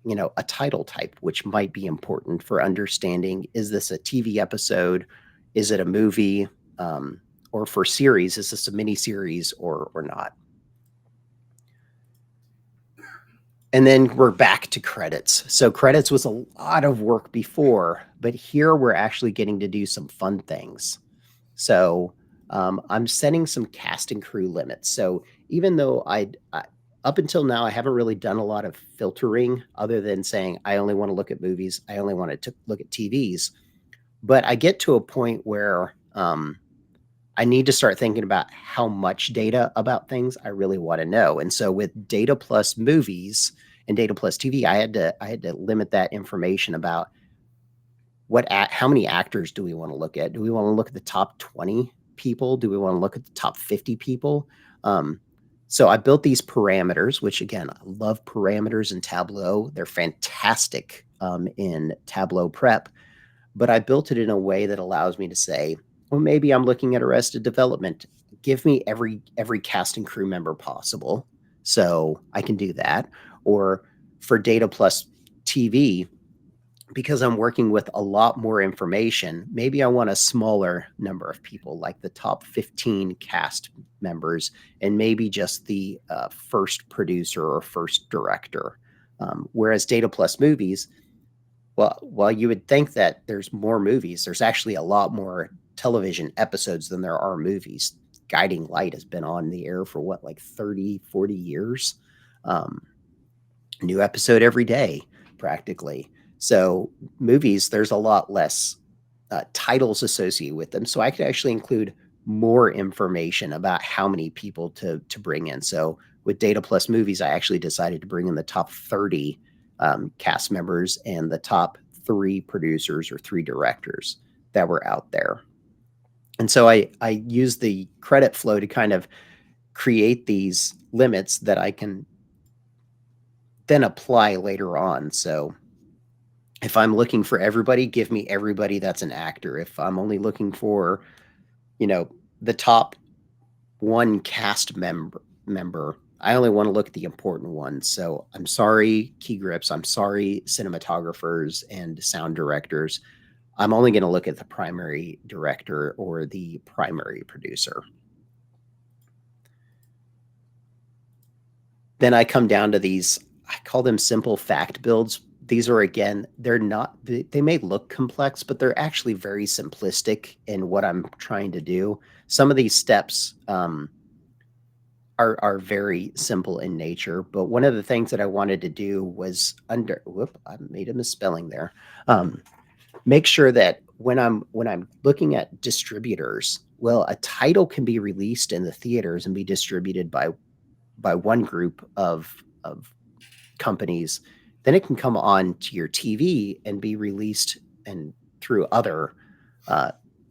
a title type, which might be important for understanding, is this a TV episode? Is it a movie? Or for series, is this a mini series or not? And then we're back to credits. So credits was a lot of work before, but here we're actually getting to do some fun things. So I'm setting some cast and crew limits. So even though I up until now, I haven't really done a lot of filtering other than saying, I only want to look at movies. I only want to look at TVs. But I get to a point where I need to start thinking about how much data about things I really want to know. And so with data plus movies and data plus TV, I had to limit that information about how many actors do we want to look at? Do we want to look at the top 20 people? Do we want to look at the top 50 people? So I built these parameters, which again, I love parameters in Tableau. They're fantastic in Tableau prep, but I built it in a way that allows me to say, well, maybe I'm looking at Arrested Development. Give me every cast and crew member possible, so I can do that. Or for data plus TV, because I'm working with a lot more information, maybe I want a smaller number of people, like the top 15 cast members, and maybe just the first producer or first director. Whereas data plus movies, well, while you would think that there's more movies, there's actually a lot more television episodes than there are movies. Guiding Light has been on the air for what, like 30, 40 years? New episode every day, practically. So movies, there's a lot less titles associated with them. So I could actually include more information about how many people to bring in. So with data plus movies, I actually decided to bring in the top 30 cast members and the top 3 producers or 3 directors that were out there. And so I use the credit flow to kind of create these limits that I can then apply later on. So if I'm looking for everybody, give me everybody that's an actor. If I'm only looking for, the top 1 cast member, I only want to look at the important ones. So I'm sorry, key grips. I'm sorry, cinematographers and sound directors. I'm only going to look at the primary director or the primary producer. Then I come down to these, I call them simple fact builds. These are, again, they may look complex, but they're actually very simplistic in what I'm trying to do. Some of these steps are very simple in nature, but one of the things that I wanted to do was I made a misspelling there. Make sure that when I'm looking at distributors, well, a title can be released in the theaters and be distributed by one group of companies. Then it can come on to your TV and be released and through other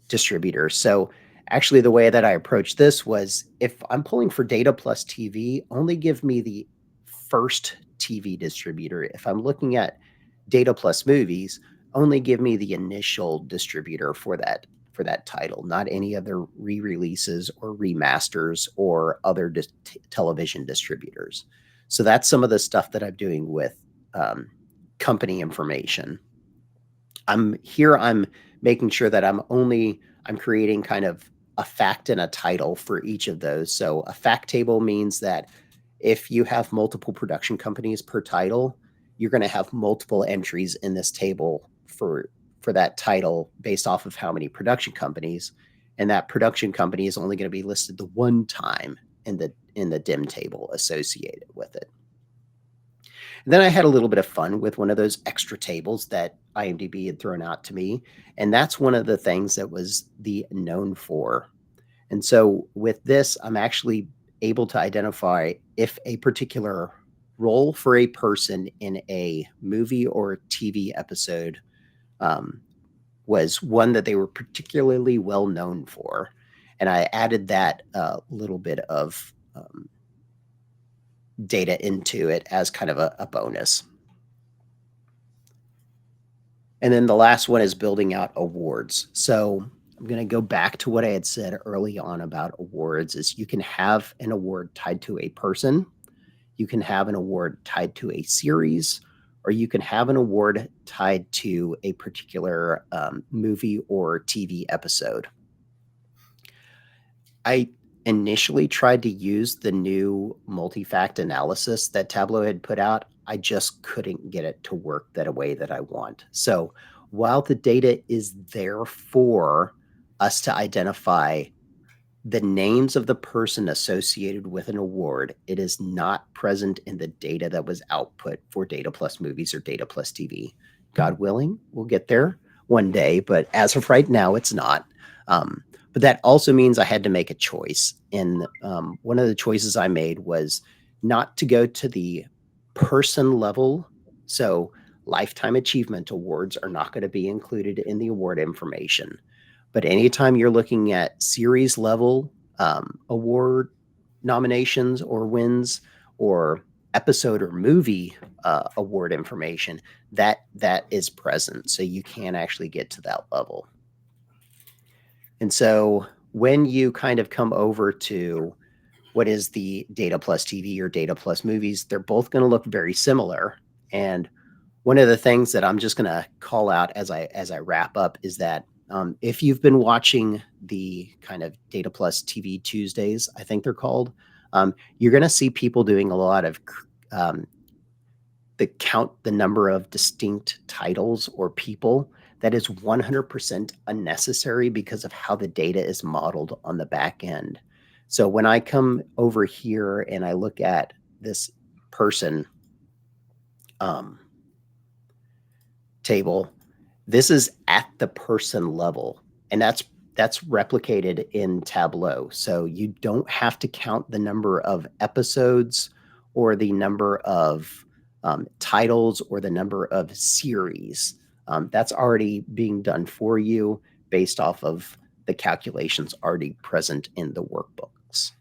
distributors. So actually, the way that I approached this was, if I'm pulling for data plus TV, only give me the first TV distributor. If I'm looking at data plus movies, only give me the initial distributor for that title, not any other re-releases or remasters or other television distributors. So that's some of the stuff that I'm doing with company information. I'm making sure that I'm creating kind of a fact and a title for each of those. So a fact table means that if you have multiple production companies per title, you're going to have multiple entries in this table for that title based off of how many production companies, and that production company is only going to be listed the one time in the dim table associated with it. And then I had a little bit of fun with one of those extra tables that IMDb had thrown out to me, and that's one of the things that was the known for. And so with this, I'm actually able to identify if a particular role for a person in a movie or TV episode was one that they were particularly well known for. And I added that little bit of data into it as kind of a bonus. And then the last one is building out awards. So I'm going to go back to what I had said early on about awards. Is you can have an award tied to a person, you can have an award tied to a series, or you can have an award tied to a particular movie or TV episode. I initially tried to use the new multi-fact analysis that Tableau had put out. I just couldn't get it to work that a way that I want. So while the data is there for us to identify the names of the person associated with an award, it is not present in the data that was output for Data Plus Movies or Data Plus TV. God willing, we'll get there one day, but as of right now, it's not. But that also means I had to make a choice. And one of the choices I made was not to go to the person level. So lifetime achievement awards are not going to be included in the award information. But anytime you're looking at series level award nominations or wins, or episode or movie award information, that is present. So you can actually get to that level. And so when you kind of come over to what is the Data Plus TV or Data Plus Movies, they're both going to look very similar. And one of the things that I'm just going to call out as I wrap up is that if you've been watching the kind of Data Plus TV Tuesdays, I think they're called, you're going to see people doing a lot of the number of distinct titles or people. That is 100% unnecessary because of how the data is modeled on the back end. So when I come over here and I look at this person table, this is at the person level, and that's replicated in Tableau. So you don't have to count the number of episodes or the number of titles or the number of series. That's already being done for you based off of the calculations already present in the workbooks.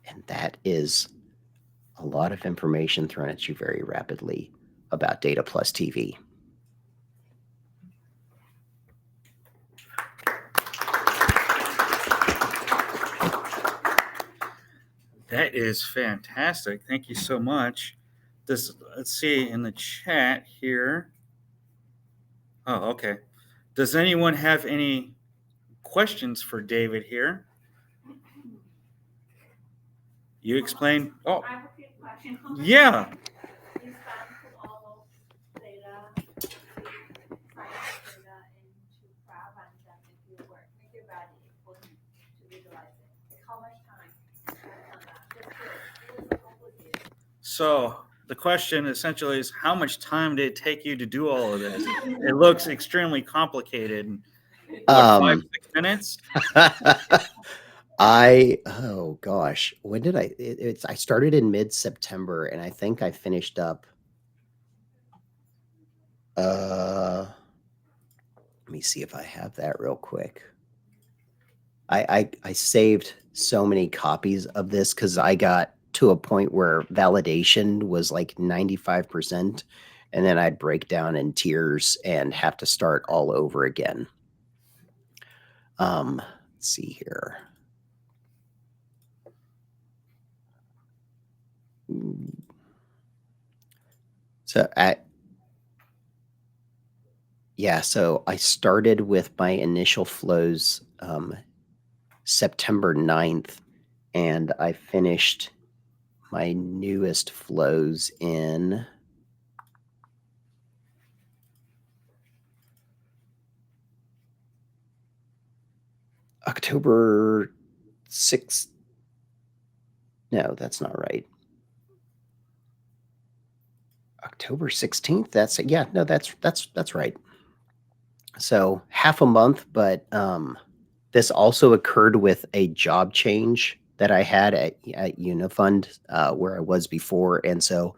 And that is a lot of information thrown at you very rapidly about Data Plus TV. That is fantastic. Thank you so much. Let's see in the chat here. Oh, okay. Does anyone have any questions for David here? You explain. Oh, I have a quick question. yeah. You spend put all those data, science data into Crab, and then if you work, make it ready for him to visualize it. Like how much time spent on that? Just curious. It was so complicated. So the question essentially is, how much time did it take you to do all of this? It looks extremely complicated. What, 5-6 minutes? Oh gosh, when did I started in mid-September, and I think I finished up let me see if I have that real quick. I saved so many copies of this because I got to a point where validation was like 95%, and then I'd break down in tears and have to start all over again. Let's see here. So so I started with my initial flows September 9th, and I finished my newest flows in October 6th. No, that's not right. October 16th. That's right. So half a month, but this also occurred with a job change that I had at Unifund where I was before. And so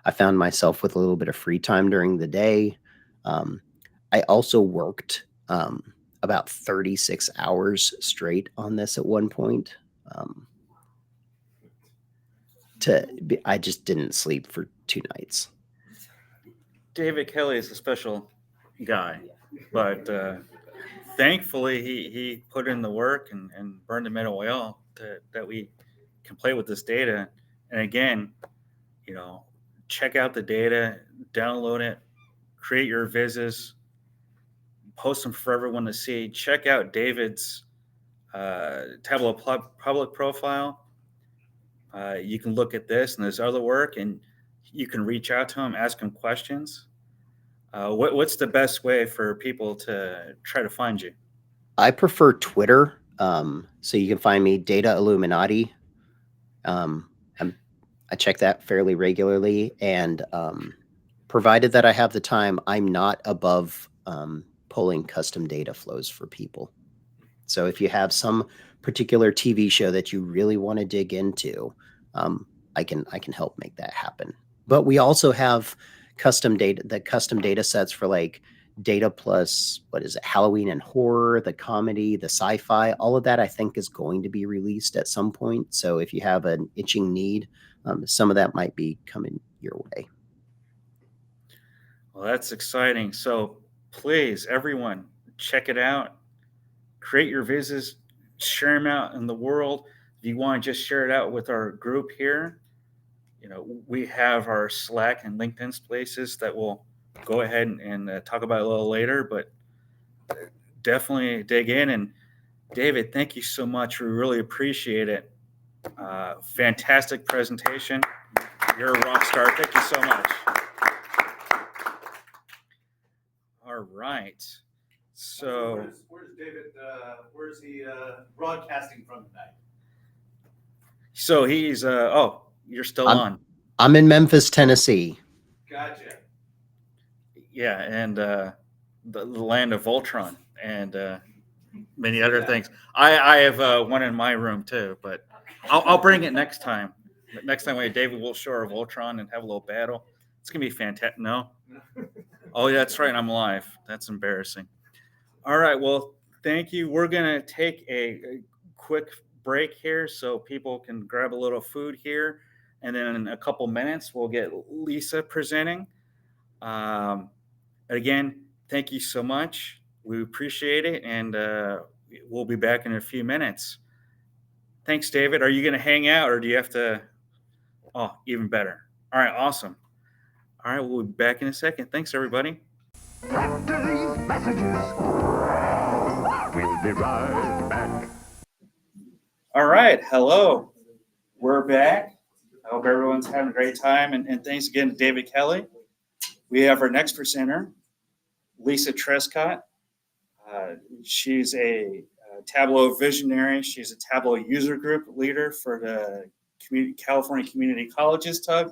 I found myself with a little bit of free time during the day. I also worked about 36 hours straight on this at one point. I just didn't sleep for 2 nights. David Kelly is a special guy, but thankfully he put in the work and burned the midnight oil that we can play with this data. And again, check out the data, download it, create your vises, post them for everyone to see. Check out David's Tableau public profile. You can look at this and there's other work, and you can reach out to him, ask him questions. What's the best way for people to try to find you? I prefer Twitter. So you can find me Data Illuminati. I check that fairly regularly, and provided that I have the time, I'm not above pulling custom data flows for people. So if you have some particular TV show that you really want to dig into, I can help make that happen. But we also have custom data sets for like data plus, what is it, Halloween and horror, the comedy, the sci-fi, all of that I think is going to be released at some point. So if you have an itching need, some of that might be coming your way. Well, that's exciting. So please, everyone, check it out. Create your vises, share them out in the world. If you want to just share it out with our group here, we have our Slack and LinkedIn spaces that we'll go ahead and talk about a little later, but definitely dig in. And David, thank you so much. We really appreciate it. Fantastic presentation. You're a rock star. Thank you so much. All right. So where's David? Where's he broadcasting from tonight? So he's you're still on. I'm in Memphis, Tennessee. Gotcha. Yeah, and the land of Voltron and many other things. I have one in my room too, but I'll bring it next time. Next time David will show our Voltron and have a little battle. It's gonna be fantastic. No. Oh, that's right. I'm live. That's embarrassing. All right. Well, thank you. We're going to take a quick break here so people can grab a little food here. And then in a couple minutes, we'll get Lisa presenting. Again, thank you so much. We appreciate it. And we'll be back in a few minutes. Thanks, David. Are you going to hang out or do you have to? Oh, even better. All right. Awesome. All right, we'll be back in a second. Thanks, everybody. After these messages, we'll be right back. All right, hello. We're back. I hope everyone's having a great time. And thanks again to David Kelly. We have our next presenter, Lisa Trescott. She's a Tableau visionary. She's a Tableau user group leader for the California Community Colleges TUG.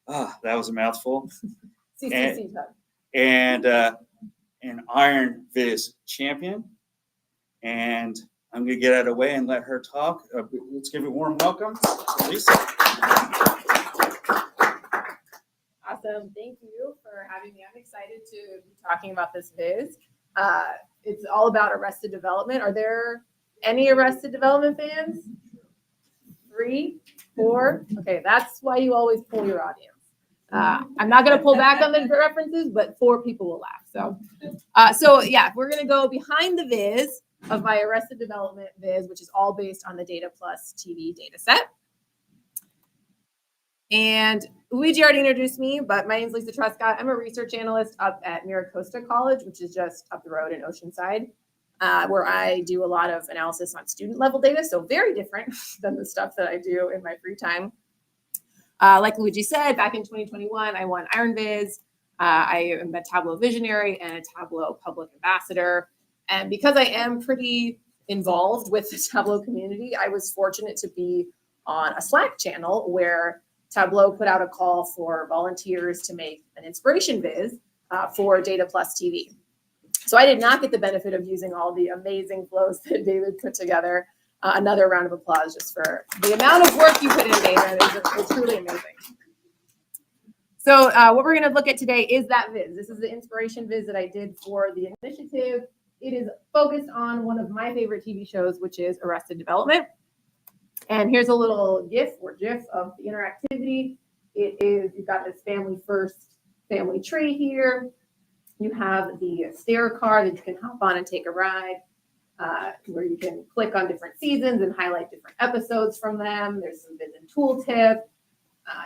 That was a mouthful. CCC TUG. And an Iron Viz champion. And I'm going to get out of the way and let her talk. Let's give a warm welcome to Lisa. Awesome. Thank you for having me. I'm excited to be talking about this viz. It's all about Arrested Development. Are there any Arrested Development fans? 3, 4? Okay, that's why you always pull your audience. I'm not going to pull back on the references, but 4 people will laugh. So yeah, we're going to go behind the viz of my Arrested Development viz, which is all based on the Data Plus TV data set. And Luigi already introduced me, but my name is Lisa Trescott. I'm a research analyst up at Miracosta College, which is just up the road in Oceanside, where I do a lot of analysis on student level data. So very different than the stuff that I do in my free time. Like Luigi said, back in 2021, I won Iron Viz. I am a Tableau visionary and a Tableau public ambassador. And because I am pretty involved with the Tableau community, I was fortunate to be on a Slack channel where Tableau put out a call for volunteers to make an inspiration viz for Data Plus TV. So I did not get the benefit of using all the amazing flows that David put together. Another round of applause just for the amount of work you put in, David. It's truly amazing. So what we're going to look at today is that viz. This is the inspiration viz that I did for the initiative. It is focused on one of my favorite TV shows, which is Arrested Development. And here's a little GIF of the interactivity. You've got this family first family tree here. You have the stair car that you can hop on and take a ride. Where you can click on different seasons and highlight different episodes from them. There's some vision tooltip.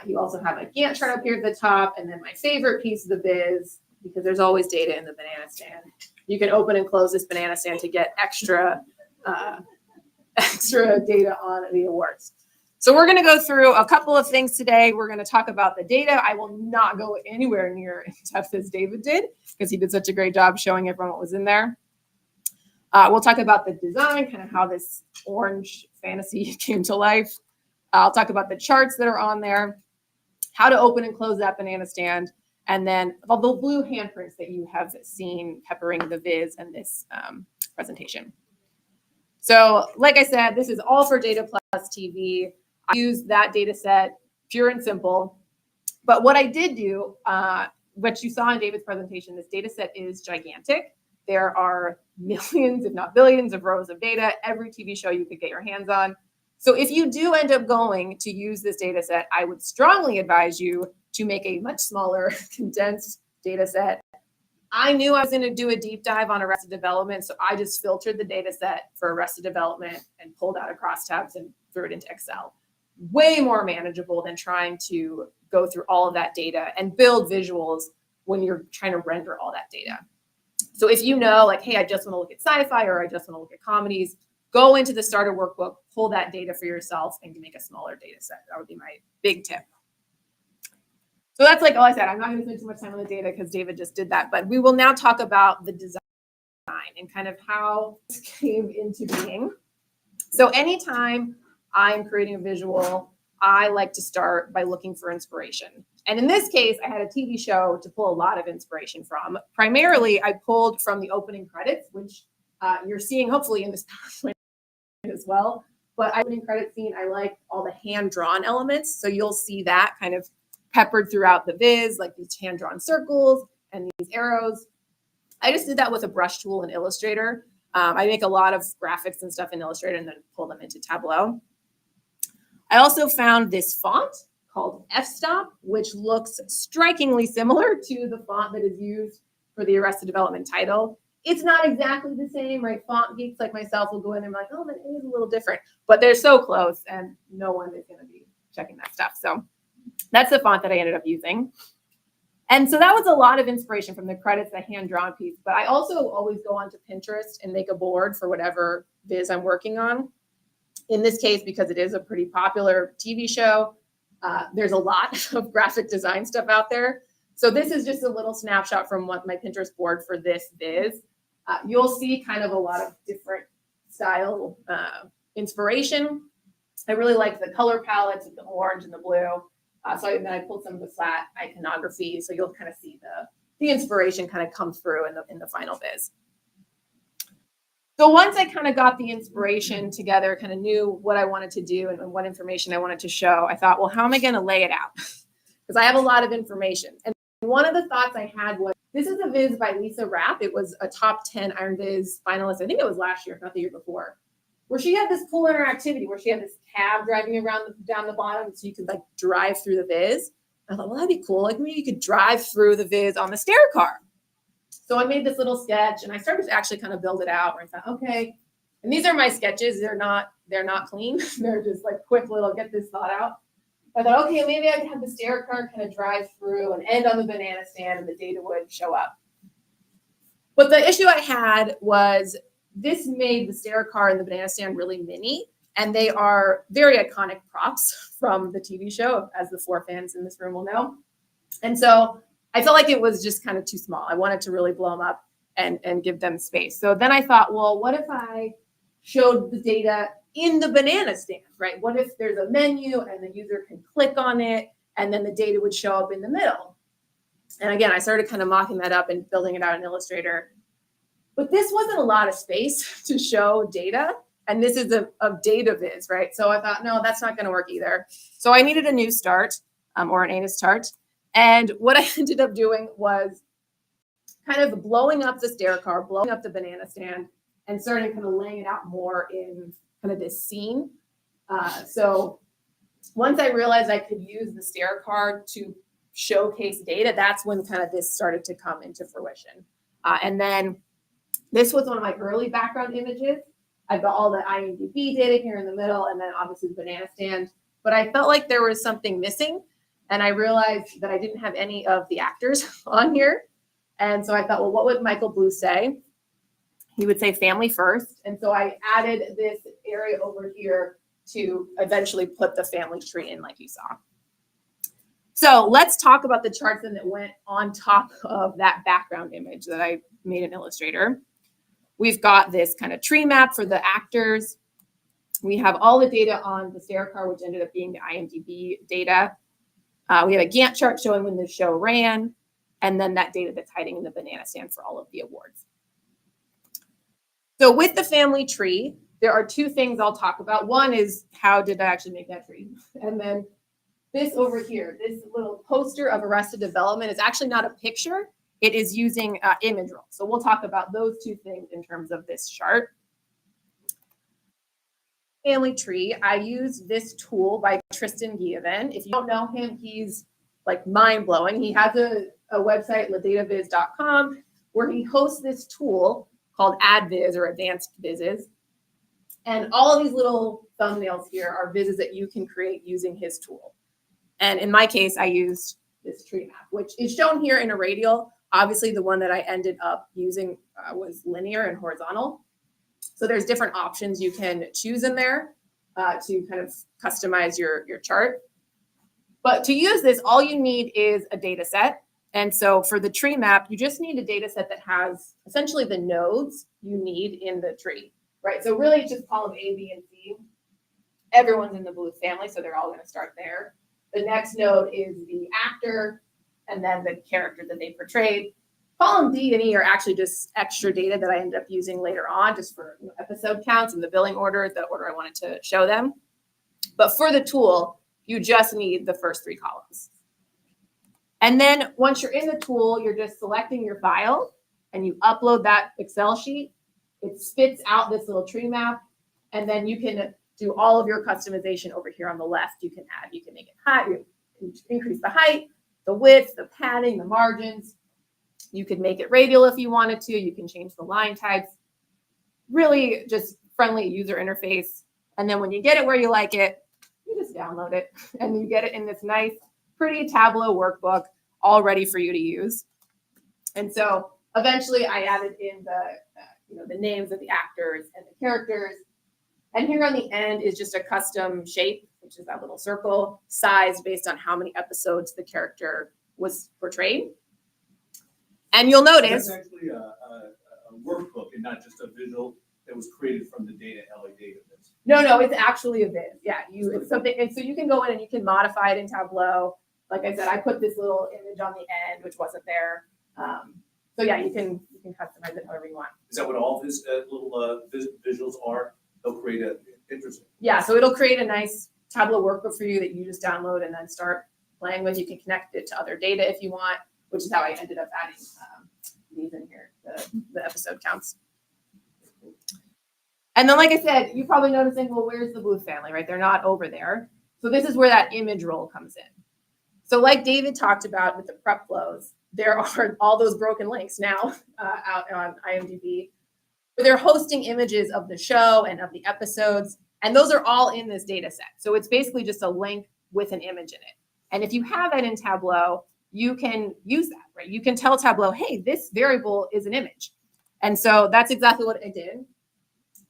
You also have a Gantt chart up here at the top, and then my favorite piece of the biz, because there's always data in the banana stand. You can open and close this banana stand to get extra data on the awards. So we're going to go through a couple of things today. We're going to talk about the data. I will not go anywhere near in depth as David did, because he did such a great job showing everyone what was in there. We'll talk about the design, kind of how this orange fantasy came to life. I'll talk about the charts that are on there, how to open and close that banana stand, and then the blue handprints that you have seen peppering the viz and this presentation. So like I said, this is all for Data Plus TV. I use that data set, pure and simple. But what I did do, what you saw in David's presentation, this data set is gigantic. There are millions, if not billions, of rows of data, every TV show you could get your hands on. So if you do end up going to use this data set, I would strongly advise you to make a much smaller, condensed data set. I knew I was going to do a deep dive on Arrested Development, so I just filtered the data set for Arrested Development and pulled out a crosstabs and threw it into Excel. Way more manageable than trying to go through all of that data and build visuals when you're trying to render all that data. So if you know, like, hey, I just want to look at sci-fi or I just want to look at comedies, go into the starter workbook, pull that data for yourself, and make a smaller data set. That would be my big tip. So that's like all I said. I'm not going to spend too much time on the data because David just did that. But we will now talk about the design and kind of how this came into being. So anytime I'm creating a visual, I like to start by looking for inspiration. And in this case, I had a TV show to pull a lot of inspiration from. Primarily, I pulled from the opening credits, which you're seeing hopefully in this PowerPoint as well. But opening credit scene, I like all the hand-drawn elements. So you'll see that kind of peppered throughout the viz, like these hand-drawn circles and these arrows. I just did that with a brush tool in Illustrator. I make a lot of graphics and stuff in Illustrator and then pull them into Tableau. I also found this font called f-stop, which looks strikingly similar to the font that is used for the Arrested Development title. It's not exactly the same, right? Font geeks like myself will go in and be like, oh, that is a little different, but they're so close and no one is going to be checking that stuff. So that's the font that I ended up using. And so that was a lot of inspiration from the credits, the hand-drawn piece. But I also always go onto Pinterest and make a board for whatever viz I'm working on. In this case, because it is a pretty popular TV show, there's a lot of graphic design stuff out there. So this is just a little snapshot from what my Pinterest board for this viz. You'll see kind of a lot of different style inspiration. I really like the color palettes with the orange and the blue. Then I pulled some of the flat iconography, so you'll kind of see the inspiration kind of come through in the final viz. So once I kind of got the inspiration together, kind of knew what I wanted to do and what information I wanted to show, I thought, well, how am I going to lay it out? Because I have a lot of information. And one of the thoughts I had was, this is a viz by Lisa Rapp. It was a top 10 Iron Viz finalist. I think it was last year, if not the year before, where she had this cool interactivity where she had this cab driving around down the bottom so you could like drive through the viz. I thought, well, that'd be cool. Like maybe you could drive through the viz on the stair car. So I made this little sketch and I started to actually kind of build it out where I thought, okay, and these are my sketches. They're not clean. They're just like quick little get this thought out. I thought, okay, maybe I could have the stair car kind of drive through and end on the banana stand and the data would show up. But the issue I had was this made the stair car and the banana stand really mini, and they are very iconic props from the TV show, as the 4 fans in this room will know. And so I felt like it was just kind of too small. I wanted to really blow them up and give them space. So then I thought, well, what if I showed the data in the banana stand, right? What if there's a menu and the user can click on it and then the data would show up in the middle? And again, I started kind of mocking that up and building it out in Illustrator. But this wasn't a lot of space to show data. And this is a data viz, right? So I thought, no, that's not going to work either. So I needed a new start or an anus start. And what I ended up doing was kind of blowing up the stair car, blowing up the banana stand, and starting kind of laying it out more in kind of this scene. So once I realized I could use the stair car to showcase data, that's when kind of this started to come into fruition. And then this was one of my early background images. I've got all the IMDb data here in the middle, and then obviously the banana stand. But I felt like there was something missing. and I realized that I didn't have any of the actors on here. And so I thought, well, what would Michael Blue say? He would say family first. And so I added this area over here to eventually put the family tree in like you saw. So let's talk about the charts then that went on top of that background image that I made in Illustrator. We've got this kind of tree map for the actors. We have all the data on the stair car, which ended up being the IMDb data. We have a Gantt chart showing when the show ran, and then that data that's hiding in the banana stand for all of the awards. So with the family tree, there are two things I'll talk about. One is how did I actually make that tree? And then this over here, this little poster of Arrested Development is actually not a picture. It is using image roll. So we'll talk about those two things in terms of this chart. Family tree, I use this tool by Tristan Guillovan. If you don't know him, he's like mind-blowing. He has a website, ladataviz.com, where he hosts this tool called AdViz or Advanced Vizes. And all of these little thumbnails here are vizes that you can create using his tool. And in my case, I used this tree map, which is shown here in a radial. Obviously, the one that I ended up using was linear and horizontal. So there's different options you can choose in there to kind of customize your chart. But to use this, all you need is a data set. And so for the tree map, you just need a data set that has essentially the nodes you need in the tree, right? So really it's just column A, B, and C. Everyone's in the Blue family, so they're all going to start there. The next node is the actor and then the character that they portrayed. Column D and E are actually just extra data that I ended up using later on just for episode counts and the billing order, the order I wanted to show them. But for the tool, you just need the first three columns. And then once you're in the tool, you're just selecting your file and you upload that Excel sheet. It spits out this little tree map, and then you can do all of your customization over here on the left. You can add, you can make it high, you can increase the height, the width, the padding, the margins. You could make it radial if you wanted to. You can change the line types. Really just friendly user interface. And then when you get it where you like it, you just download it and you get it in this nice, pretty Tableau workbook, all ready for you to use. And so eventually I added in the names of the actors and the characters. And here on the end is just a custom shape, which is that little circle, size based on how many episodes the character was portrayed. And you'll notice That's actually a workbook and not just a visual that was created from the data LA database. No, it's actually a viz. Yeah, it's something, and so you can go in and you can modify it in Tableau. Like I said, I put this little image on the end, which wasn't there. So yeah, you can customize it however you want. Is that what all these little visuals are? They'll create a interesting. Yeah, so it'll create a nice Tableau workbook for you that you just download and then start playing with. You can connect it to other data if you want, which is how I ended up adding these in here, the episode counts. And then, like I said, you're probably noticing, well, where's the Blue family, right? They're not over there. So this is where that image roll comes in. So like David talked about with the prep flows, there are all those broken links now out on IMDb. But they're hosting images of the show and of the episodes, and those are all in this data set. So it's basically just a link with an image in it. And if you have that in Tableau, you can use that, right? You can tell Tableau, hey, this variable is an image. And so that's exactly what I did.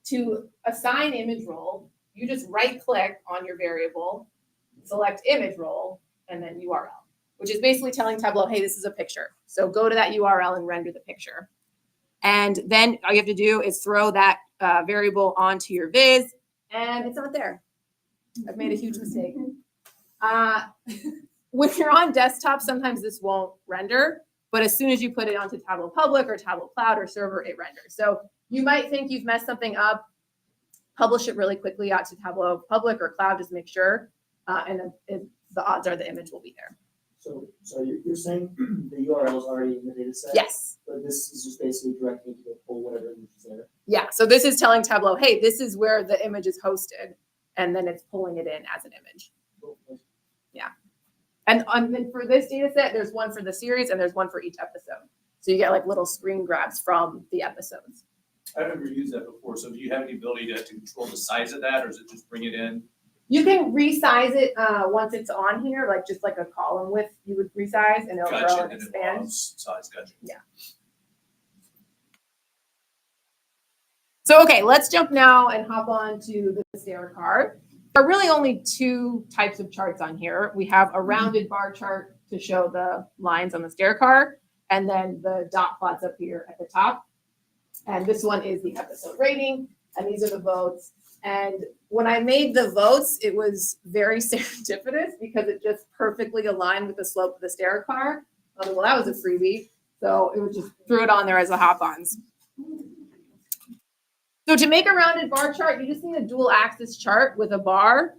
To assign image role, you just right click on your variable, select image role, and then URL, which is basically telling Tableau, hey, this is a picture. So go to that URL and render the picture. And then all you have to do is throw that variable onto your viz, and it's not there. I've made a huge mistake. When you're on desktop, sometimes this won't render, but as soon as you put it onto Tableau Public or Tableau Cloud or Server, it renders. So you might think you've messed something up, publish it really quickly out to Tableau Public or Cloud, just make sure, and the odds are the image will be there. So you're saying the URL is already in the data set? Yes. But this is just basically directing you to pull whatever image is there. Yeah. So this is telling Tableau, hey, this is where the image is hosted, and then it's pulling it in as an image. Yeah. And then for this data set, there's one for the series and there's one for each episode. So you get like little screen grabs from the episodes. I've never used that before. So do you have any ability to control the size of that, or is it just bring it in? You can resize it once it's on here, like just like a column width, you would resize and it'll grow Gotcha, and and it expand. allows size, gotcha. So, okay, let's jump now and hop on to the stair card. There are really only two types of charts on here. We have a rounded bar chart to show the lines on the stair card, and then the dot plots up here at the top. And this one is the episode rating, and these are the votes. And when I made the votes, it was very serendipitous because it just perfectly aligned with the slope of the stair card. I was like, well, that was a freebie. So it was just threw it on there as a hop-ons. So to make a rounded bar chart, you just need a dual axis chart with a bar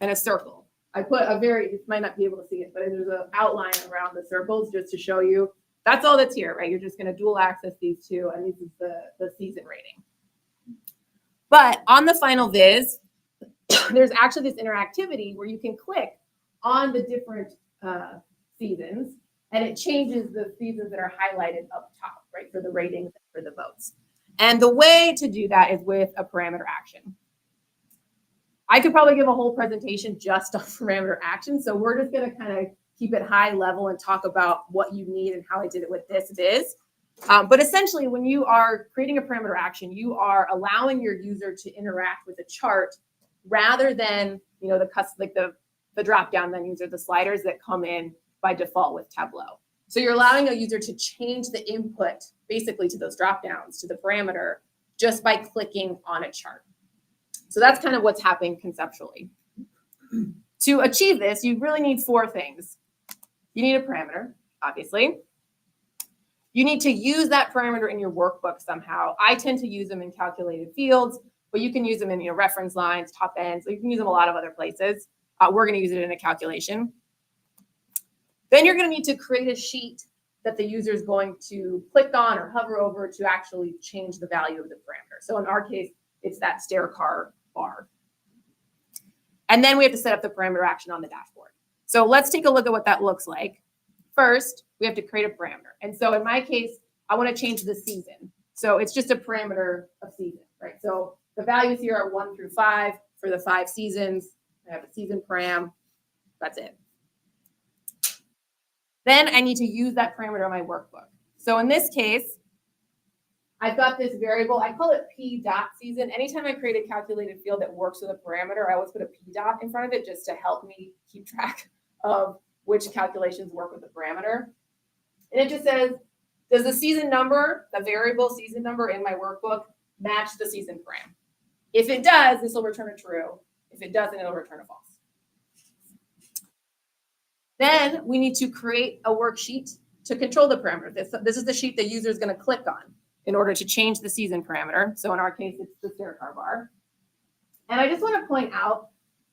and a circle. I put a you might not be able to see it, but there's an outline around the circles just to show you. That's all that's here, right? You're just going to dual axis these two, and this is the season rating. But on the final viz, there's actually this interactivity where you can click on the different seasons, and it changes the seasons that are highlighted up top, right, for the ratings and for the votes. And the way to do that is with a parameter action. I could probably give a whole presentation just on parameter action. So we're just going to kind of keep it high level and talk about what you need and how I did it with this viz. But essentially, when you are creating a parameter action, you are allowing your user to interact with a chart rather than, you know, the drop-down menus or the sliders that come in by default with Tableau. So you're allowing a user to change the input basically to those drop-downs to the parameter just by clicking on a chart. So that's kind of what's happening conceptually. To achieve this, you really need four things. You need a parameter, obviously. You need to use that parameter in your workbook somehow. I tend to use them in calculated fields, but you can use them in reference lines, top ends. So you can use them a lot of other places. We're going to use it in a calculation. Then you're going to need to create a sheet that the user is going to click on or hover over to actually change the value of the parameter. So in our case, it's that stair car bar. And then we have to set up the parameter action on the dashboard. So let's take a look at what that looks like. First, we have to create a parameter. And so in my case, I want to change the season. So it's just a parameter of season, right? So the values here are 1 through 5 for the 5 seasons. I have a season param. That's it. Then I need to use that parameter in my workbook. So in this case, I've got this variable. I call it P dot season. Anytime I create a calculated field that works with a parameter, I always put a P dot in front of it just to help me keep track of which calculations work with the parameter. And it just says, does the season number, the variable season number in my workbook, match the season param? If it does, this will return a true. If it doesn't, it'll return a false. Then we need to create a worksheet to control the parameter. This is the sheet the user is going to click on in order to change the season parameter. So in our case, it's the stair car bar. And I just want to point out,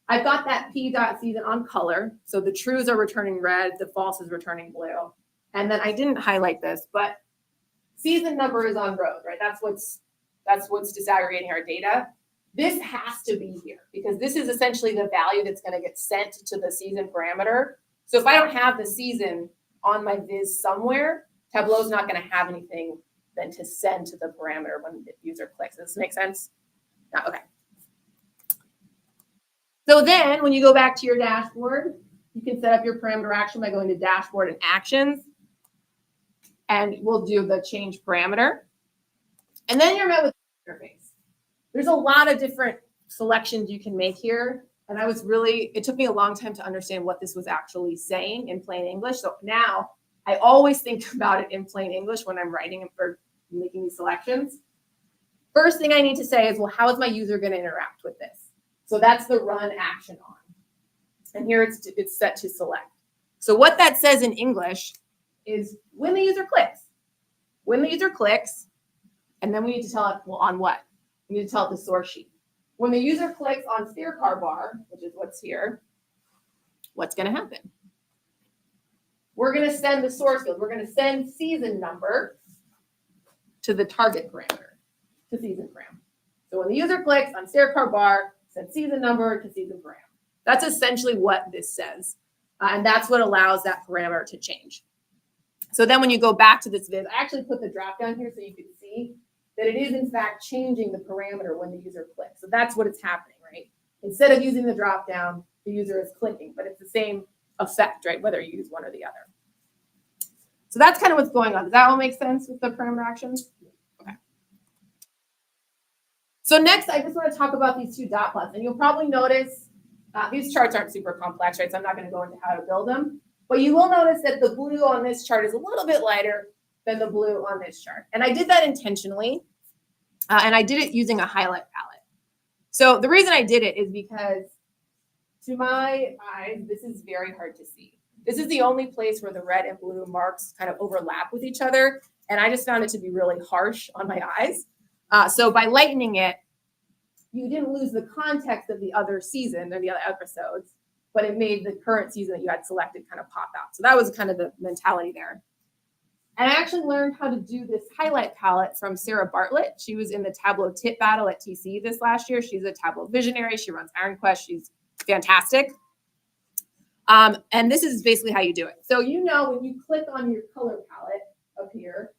I've got that P dot season on color. So the trues are returning red, the false is returning blue. And then I didn't highlight this, but season number is on road, right? That's what's disaggregating our data. This has to be here because this is essentially the value that's going to get sent to the season parameter. So if I don't have the season on my viz somewhere, Tableau's not going to have anything then to send to the parameter when the user clicks. Does this make sense? No, okay. So then when you go back to your dashboard, you can set up your parameter action by going to dashboard and actions. And we'll do the change parameter. And then you're met with the interface. There's a lot of different selections you can make here. And it took me a long time to understand what this was actually saying in plain English. So now I always think about it in plain English when I'm writing or making these selections. First thing I need to say is, well, how is my user going to interact with this? So that's the run action on. And here it's set to select. So what that says in English is when the user clicks. When the user clicks, and then we need to tell it, well, on what? We need to tell it the source sheet. When the user clicks on stair car bar, which is what's here, what's going to happen? We're going to send the source field. We're going to send season number to the target parameter, to season param. So when the user clicks on stair car bar, send season number to season param. That's essentially what this says. And that's what allows that parameter to change. So then when you go back to this viz, I actually put the drop down here so you can see that it is in fact changing the parameter when the user clicks. So that's what it's happening, right? Instead of using the drop down, the user is clicking, but it's the same effect, right? Whether you use one or the other. So that's kind of what's going on. Does that all make sense with the parameter actions? Okay. So next, I just want to talk about these two dot plots. And you'll probably notice these charts aren't super complex, right? So I'm not going to go into how to build them. But you will notice that the blue on this chart is a little bit lighter than the blue on this chart. And I did that intentionally. And I did it using a highlight palette. So the reason I did it is because to my eyes, this is very hard to see. This is the only place where the red and blue marks kind of overlap with each other. And I just found it to be really harsh on my eyes. So by lightening it, you didn't lose the context of the other season or the other episodes, but it made the current season that you had selected kind of pop out. So that was kind of the mentality there. And I actually learned how to do this highlight palette from Sarah Bartlett. She was in the Tableau tip battle at TC this last year. She's a Tableau visionary. She runs Iron Quest. She's fantastic. And this is basically how you do it. So you know when you click on your color palette up here,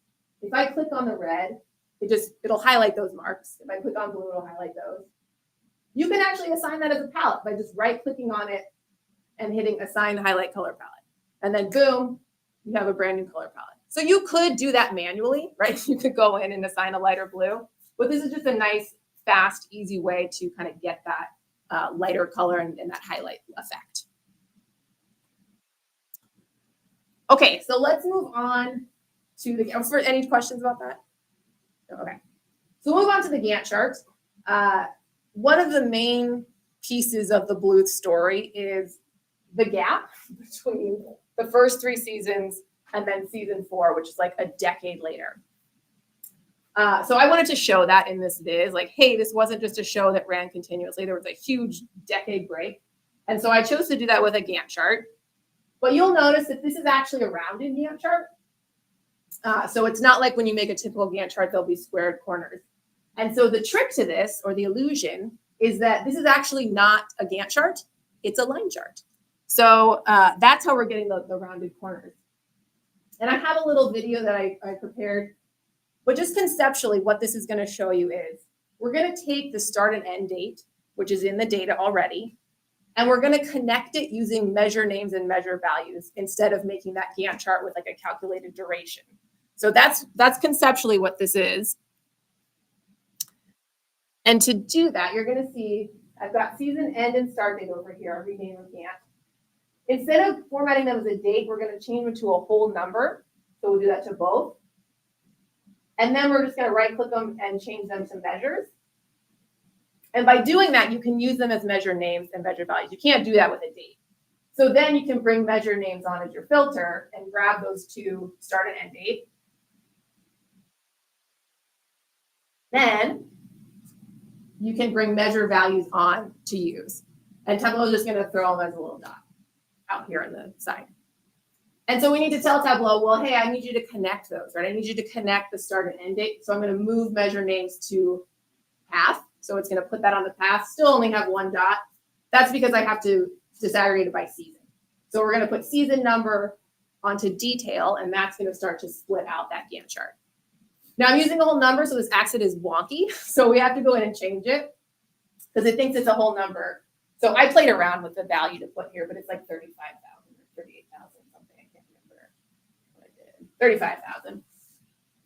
if I click on the red, it'll highlight those marks. If I click on blue, it'll highlight those. You can actually assign that as a palette by just right-clicking on it and hitting Assign Highlight Color Palette. And then boom, you have a brand new color palette. So you could do that manually, right? You could go in and assign a lighter blue. But this is just a nice, fast, easy way to kind of get that lighter color and that highlight effect. Okay, so let's move on to the, for any questions about that? Okay, so we'll move on to the Gantt chart. One of the main pieces of the Bluth story is the gap between the first 3 seasons and then season 4, which is like a decade later. So I wanted to show that in this viz, like, hey, this wasn't just a show that ran continuously. There was a huge decade break. And so I chose to do that with a Gantt chart. But you'll notice that this is actually a rounded Gantt chart. So it's not like when you make a typical Gantt chart, there'll be squared corners. And so the trick to this, or the illusion, is that this is actually not a Gantt chart. It's a line chart. So that's how we're getting the rounded corners. And I have a little video that I prepared. But just conceptually, what this is going to show you is we're going to take the start and end date, which is in the data already, and we're going to connect it using measure names and measure values instead of making that Gantt chart with like a calculated duration. So that's conceptually what this is. And to do that, you're going to see I've got season end and start date over here. I'll rename them Gantt. Instead of formatting them as a date, we're going to change them to a whole number. So we'll do that to both. And then we're just going to right click them and change them to measures. And by doing that, you can use them as measure names and measure values. You can't do that with a date. So then you can bring measure names on as your filter and grab those two start and end date. Then you can bring measure values on to use. And Tableau is just going to throw them as a little dot out here on the side. And so we need to tell Tableau, well, hey, I need you to connect those, right? I need you to connect the start and end date. So I'm going to move measure names to path. So it's going to put that on the path, still only have one dot. That's because I have to disaggregate it by season. So we're going to put season number onto detail, and that's going to start to split out that Gantt chart. Now I'm using a whole number, so this axis is wonky. So we have to go in and change it because it thinks it's a whole number. So I played around with the value to put here, but it's like 35,000 or 38,000 something. I can't remember what I did. 35,000.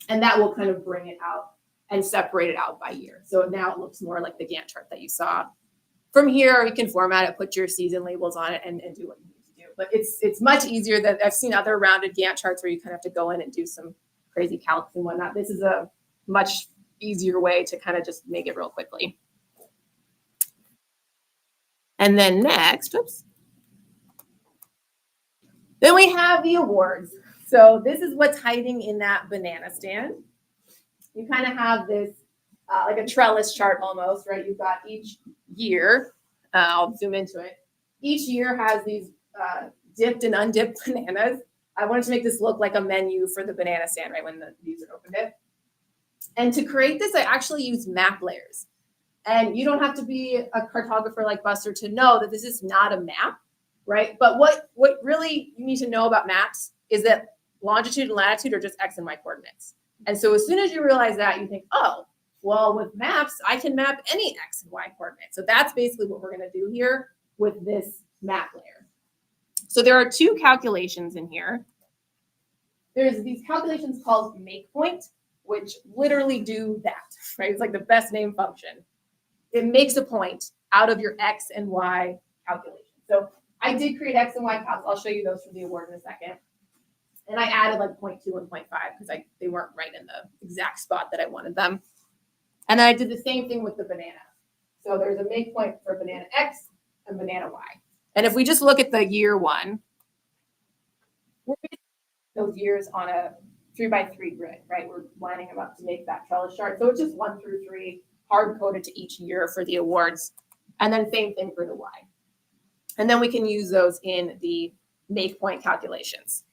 And that will kind of bring it out and separate it out by year. So now it looks more like the Gantt chart that you saw. From here, you can format it, put your season labels on it, and do what you need to do. But it's much easier than I've seen other rounded Gantt charts where you kind of have to go in and do some crazy calcs and whatnot. This is a much easier way to kind of just make it real quickly. And then next, oops. Then we have the awards. So this is what's hiding in that banana stand. You kind of have this like a trellis chart almost, right? You've got each year, I'll zoom into it. Each year has these dipped and undipped bananas. I wanted to make this look like a menu for the banana stand, right, when the user opened it. And to create this, I actually used map layers. And you don't have to be a cartographer like Buster to know that this is not a map, right? But what really you need to know about maps is that longitude and latitude are just X and Y coordinates. And so as soon as you realize that, you think, oh, Well, with maps, I can map any X and Y coordinate. So that's basically what we're going to do here with this map layer. So there are two calculations in here. There's these calculations called make point, which literally do that, right? It's like the best name function. It makes a point out of your X and Y calculation. So I did create X and Y calcs. I'll show you those for the award in a second. And I added like 0.2 and 0.5 because they weren't right in the exact spot that I wanted them. And then I did the same thing with the banana. So there's a make point for banana X and banana Y. And if we just look at the year one, we're those years on a 3x3 grid, right? We're lining them up to make that trellis chart. So it's just 1 through 3, hard coded to each year for the awards. And then same thing for the Y. And then we can use those in the make point calculations.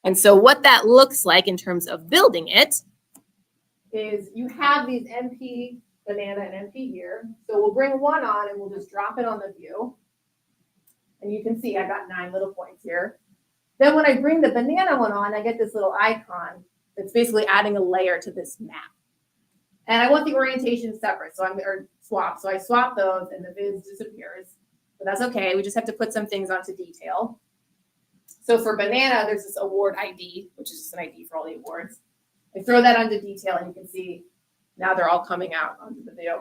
And so what that looks like in terms of building it is you have these NP banana and NP year. So we'll bring one on and we'll just drop it on the view. And you can see I got 9 little points here. Then when I bring the banana one on, I get this little icon that's basically adding a layer to this map. And I want the orientation separate, so swap. So I swap those and the viz disappears. But that's okay. We just have to put some things onto detail. So for banana, there's this award ID, which is just an ID for all the awards. I throw that onto detail and you can see now they're all coming out onto the view.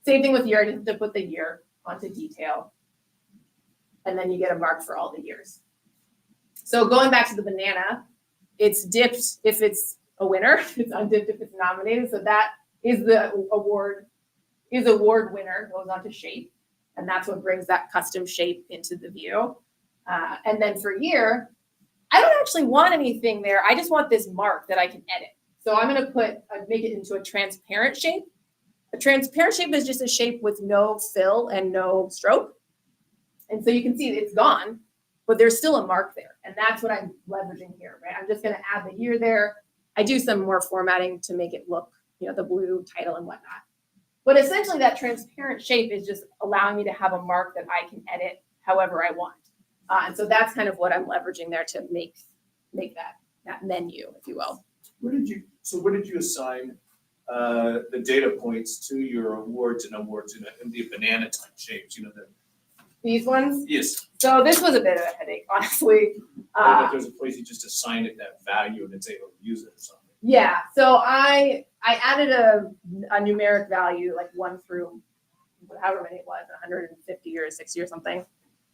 Same thing with year, I just have to put the year onto detail. And then you get a mark for all the years. So going back to the banana, it's dipped if it's a winner, it's undipped if it's nominated. So that is the award winner, goes on to shape. And that's what brings that custom shape into the view. And then for year, I don't actually want anything there. I just want this mark that I can edit. So I'm going to make it into a transparent shape. A transparent shape is just a shape with no fill and no stroke. And so you can see it's gone, but there's still a mark there. And that's what I'm leveraging here, right? I'm just going to add the year there. I do some more formatting to make it look, the blue title and whatnot. But essentially that transparent shape is just allowing me to have a mark that I can edit however I want. And so that's kind of what I'm leveraging there to make that menu, if you will. Where did you assign the data points to your awards in the banana type shapes? These ones? Yes. So this was a bit of a headache, honestly. There's a place you just assign it that value and it's able to use it or something. Yeah. So I added a numeric value, like 1 through however many it was, 150 or 60 or something,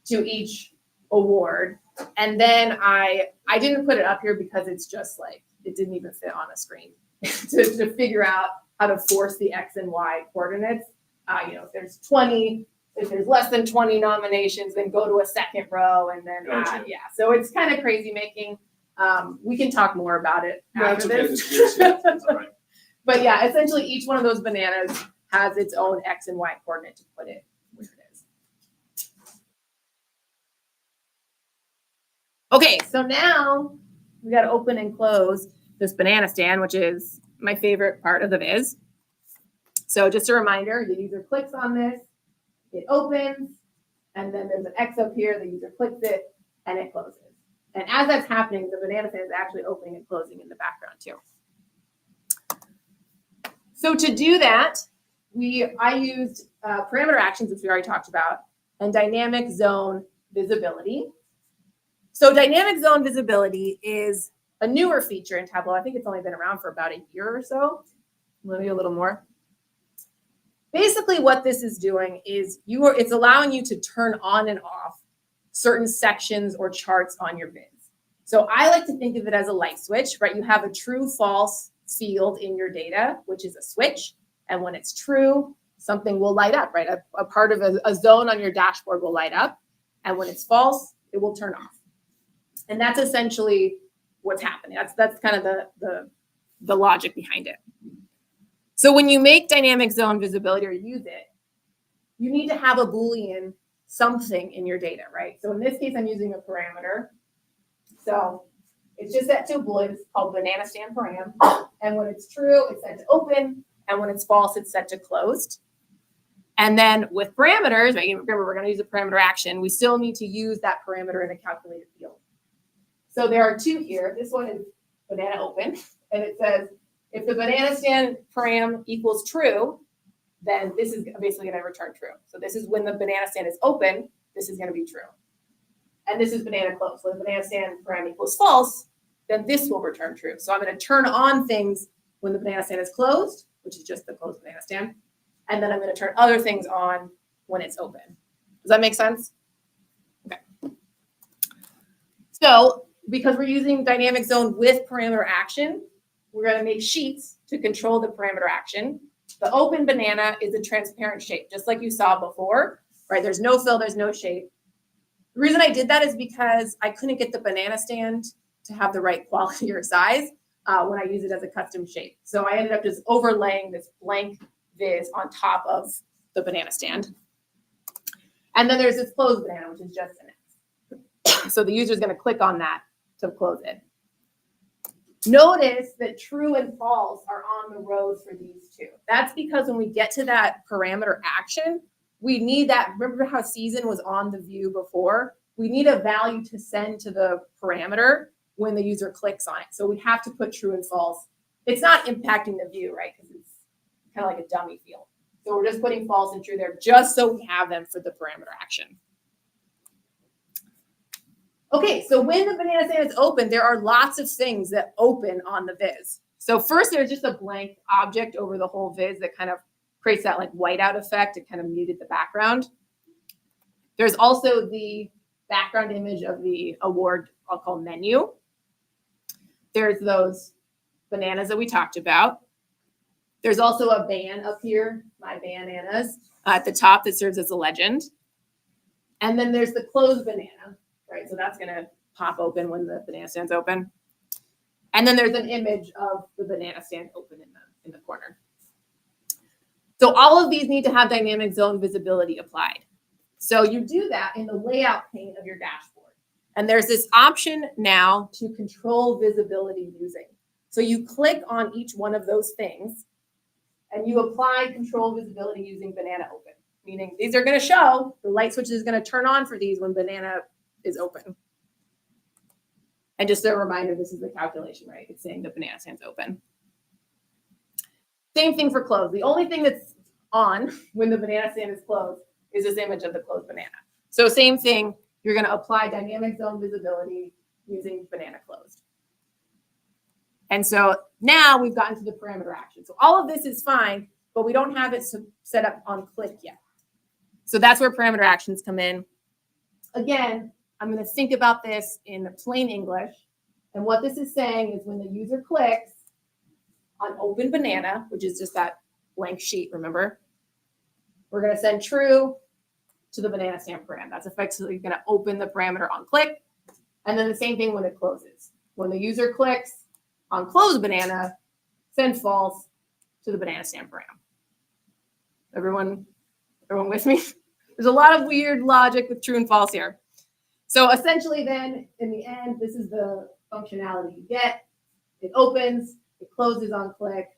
to each award. And then I didn't put it up here because it's just like, it didn't even fit on a screen to figure out how to force the X and Y coordinates. If there's 20, if there's less than 20 nominations, then go to a second row and then Gotcha. yeah. So it's kind of crazy making. We can talk more about it after this. That's all right. But yeah, essentially each one of those bananas has its own X and Y coordinate to put it where it is. Okay, so now we got to open and close this banana stand, which is my favorite part of the viz. So just a reminder, the user clicks on this, it opens, and then there's an X up here, the user clicks it, and it closes. And as that's happening, the banana stand is actually opening and closing in the background too. So to do that, I used parameter actions, which we already talked about, and dynamic zone visibility. So dynamic zone visibility is a newer feature in Tableau. I think it's only been around for about a year or so, maybe a little more. Basically what this is doing is it's allowing you to turn on and off certain sections or charts on your viz. So I like to think of it as a light switch, right? You have a true false field in your data, which is a switch. And when it's true, something will light up, right? A part of a zone on your dashboard will light up. And when it's false, it will turn off. And that's essentially what's happening. That's kind of the logic behind it. So when you make dynamic zone visibility or use it, you need to have a Boolean something in your data, right? So in this case, I'm using a parameter. So it's just set to a Boolean. It's called banana stand param. And when it's true, it's set to open. And when it's false, it's set to closed. And then with parameters, right, remember, we're going to use a parameter action. We still need to use that parameter in a calculated field. So there are 2 here. This one is banana open. And it says If the banana stand param equals true, then this is basically going to return true. So this is when the banana stand is open, this is going to be true. And this is banana closed. So if the banana stand param equals false, then this will return true. So I'm going to turn on things when the banana stand is closed, which is just the closed banana stand. And then I'm going to turn other things on when it's open. Does that make sense? Okay. So because we're using dynamic zone with parameter action, we're going to make sheets to control the parameter action. The open banana is a transparent shape, just like you saw before, right? There's no fill, there's no shape. The reason I did that is because I couldn't get the banana stand to have the right quality or size when I use it as a custom shape. So I ended up just overlaying this blank viz on top of the banana stand. And then there's this closed banana, which is just an X. So the user is going to click on that to close it. Notice that true and false are on the rows for these two. That's because when we get to that parameter action, we need that. Remember how season was on the view before? We need a value to send to the parameter when the user clicks on it. So we have to put true and false. It's not impacting the view, right? Because it's kind of like a dummy field. So we're just putting false and true there just so we have them for the parameter action. Okay, so when the banana stand is open, there are lots of things that open on the viz. So first, there's just a blank object over the whole viz that kind of creates that like whiteout effect. It kind of muted the background. There's also the background image of the award, I'll call menu. There's those bananas that we talked about. There's also a ban up here, my bananas, at the top that serves as a legend. And then there's the closed banana, right? So that's gonna pop open when the banana stand's open. And then there's an image of the banana stand open in the corner. So all of these need to have dynamic zone visibility applied. So you do that in the layout pane of your dashboard. And there's this option now to control visibility using. So you click on each one of those things and you apply control visibility using banana open, meaning these are going to show, the light switch is going to turn on for these when banana is open. And just a reminder, this is the calculation, right? It's saying the banana stand's open. Same thing for closed. The only thing that's on when the banana stand is closed is this image of the closed banana. So same thing, you're going to apply dynamic zone visibility using banana closed. And so now we've gotten to the parameter action. So all of this is fine, but we don't have it set up on click yet. So that's where parameter actions come in. Again, I'm going to think about this in plain English. And what this is saying is when the user clicks on open banana, which is just that blank sheet, remember, we're going to send true to the banana stand param. That's effectively going to open the parameter on click. And then the same thing when it closes. When the user clicks on close banana, send false to the banana stand param. Everyone with me? There's a lot of weird logic with true and false here. So essentially then, in the end, this is the functionality you get. It opens, it closes on click,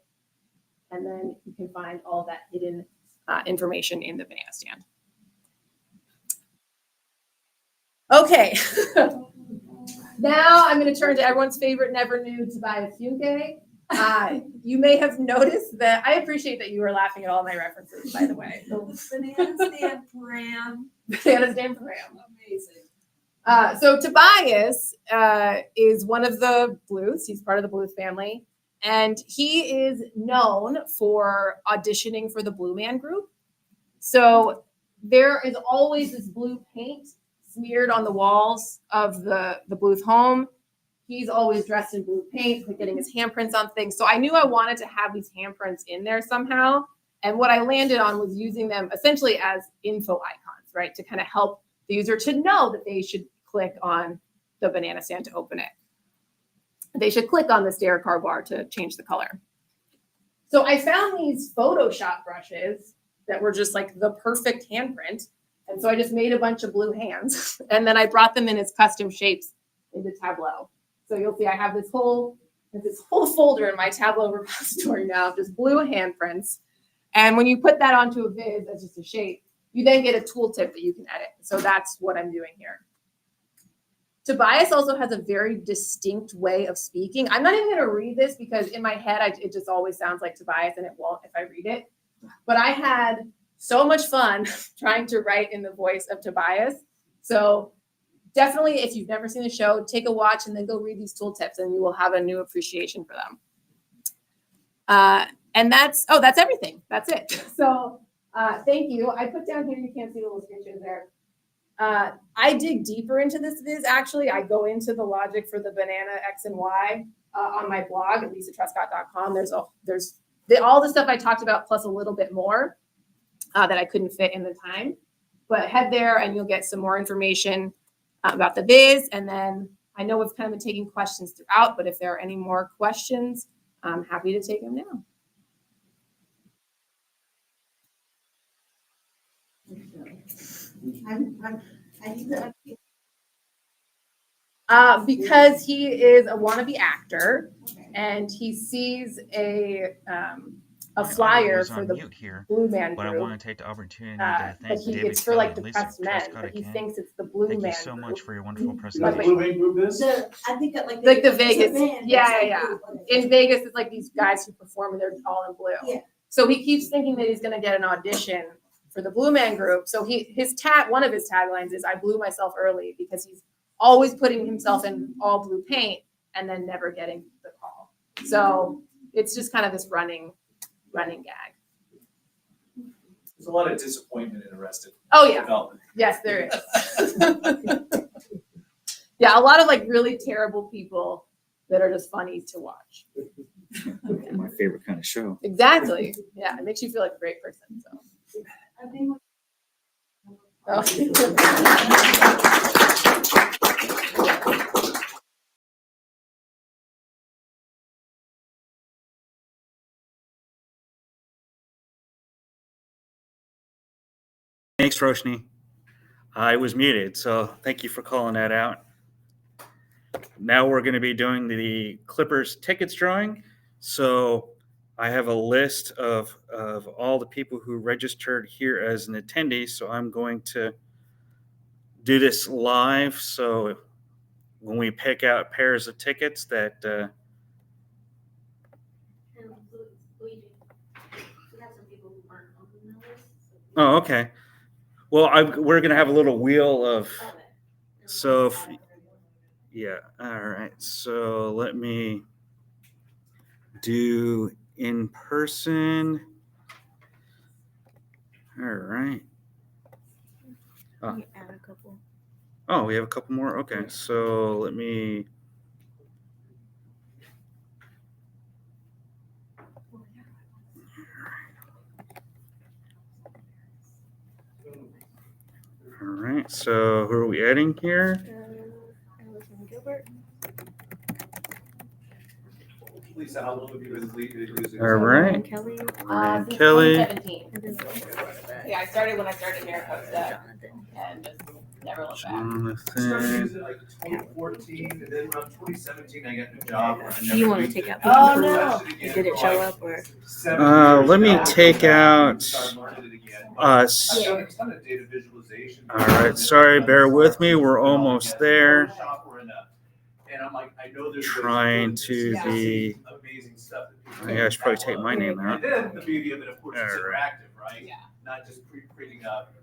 and then you can find all that hidden information in the banana stand. Okay. Now I'm going to turn to everyone's favorite never new Tobias Funke. You may have noticed that I appreciate that you were laughing at all my references, by the way. Banana stand param. Banana stand param. Amazing. So Tobias is one of the Bluths. He's part of the Bluth family. And he is known for auditioning for the Blue Man Group. So there is always this blue paint smeared on the walls of the Bluth home. He's always dressed in blue paint, like getting his handprints on things. So I knew I wanted to have these handprints in there somehow. And what I landed on was using them essentially as info icons, right? To kind of help the user to know that they should click on the banana stand to open it. They should click on the stair car bar to change the color. So I found these Photoshop brushes that were just like the perfect handprint. And so I just made a bunch of blue hands and then I brought them in as custom shapes into Tableau. So you'll see I have this whole folder in my Tableau repository now of just blue handprints. And when you put that onto a viz as just a shape, you then get a tooltip that you can edit. So that's what I'm doing here. Tobias also has a very distinct way of speaking. I'm not even going to read this because in my head, it just always sounds like Tobias, and it won't if I read it. But I had so much fun trying to write in the voice of Tobias. So definitely, if you've never seen the show, take a watch and then go read these tooltips, and you will have a new appreciation for them. And that's everything. That's it. So thank you. I put down here, you can't see the little screenshots there. I dig deeper into this viz. Actually, I go into the logic for the banana X and Y on my blog at lisatrescott.com. There's all the stuff I talked about plus a little bit more that I couldn't fit in the time. But head there and you'll get some more information about the viz. And then I know we've kind of been taking questions throughout, but if there are any more questions, I'm happy to take them now. Because he is a wannabe actor, and he sees a flyer for the Blue Man But I group. want to take the opportunity to thank David It's for like Kelly and Lisa depressed men, Trescott but he again. thinks it's the Blue Thank Man you so group. much for your wonderful The presentation. Blue Man Group is? I think that Like the Vegas, yeah. In Vegas, it's like these guys who perform and they're all in blue. Yeah. So he keeps thinking that he's going to get an audition for the Blue Man group. So one of his taglines is, "I blew myself early," because he's always putting himself in all blue paint and then never getting the call. So it's just kind of this running gag. There's a lot of disappointment in Arrested Oh yeah, Development. yes there is. Yeah, a lot of like really terrible people that are just funny to watch. My favorite kind of show. Exactly. Yeah, it makes you feel like a great person. So. I think. Thanks, Roshni. I was muted, so thank you for calling that out. Now we're going to be doing the Clippers tickets drawing. So I have a list of all the people who registered here as an attendee. So I'm going to do this live. So when we pick out pairs of tickets that oh, okay. Well, we're going to have a little wheel of, so yeah. All right. So let me do in person. All right. Oh, we have a couple more. Okay. So let me. All right. So who are we adding here? Lisa, how long have you been using? All right. Since Kelly. 2017. Yeah, I started when I started Maricosta and just never looked back. Started Jonathan. using like 2014, and then around 2017 I got a new job. Where I Do never you want to used take it. out Oh, people? no. Did it show up or? 7 years Let me ago. take out Started learning it again. us. I've done a ton of data visualization. All right. Sorry, bear with me. We're almost there. And I'm like, I know there's Trying to be. amazing stuff that people Yeah, I should probably take my name out. And then the beauty of it, of course, is All right. interactive, right? Yeah. Not just creating up.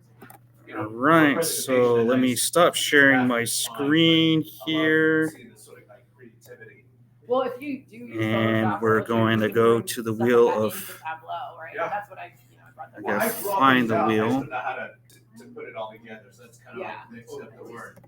All right. So let me stop sharing my screen here. Well, if you do use And Photoshop, we're it'll going to show you go doing to the stuff wheel like that of. into Tableau, right? Yeah. That's what I brought that I gotta up. find the wheel. I just don't know how to put it all together, so that's kind of like mixed up the word.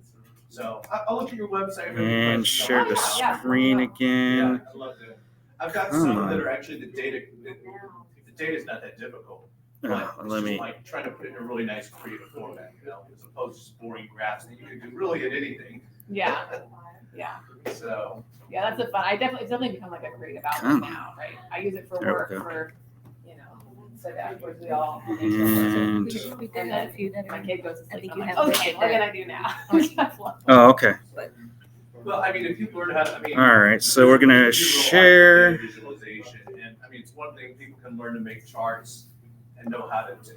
So I'll look at your website. And share the screen again. I love that. I've got Come some on. that are actually the data. The data's not that difficult. But it's Let just me. like trying to put it in a really nice creative format, as opposed to just boring graphs that you can do really at anything. Yeah. Yeah. So. Yeah, that's a fun. It's definitely become like a creative outlet now, right? I use it for There we work, go. for, so that of course we all. And We did have a few that My are. kid goes to I sleep. think I'm you like, have to okay, get what can that. I do now? oh, okay. Well, I mean, if you learn how to, I mean. All right. So we're gonna share. Visualization, and I mean, it's one thing people can learn to make charts and know how to, but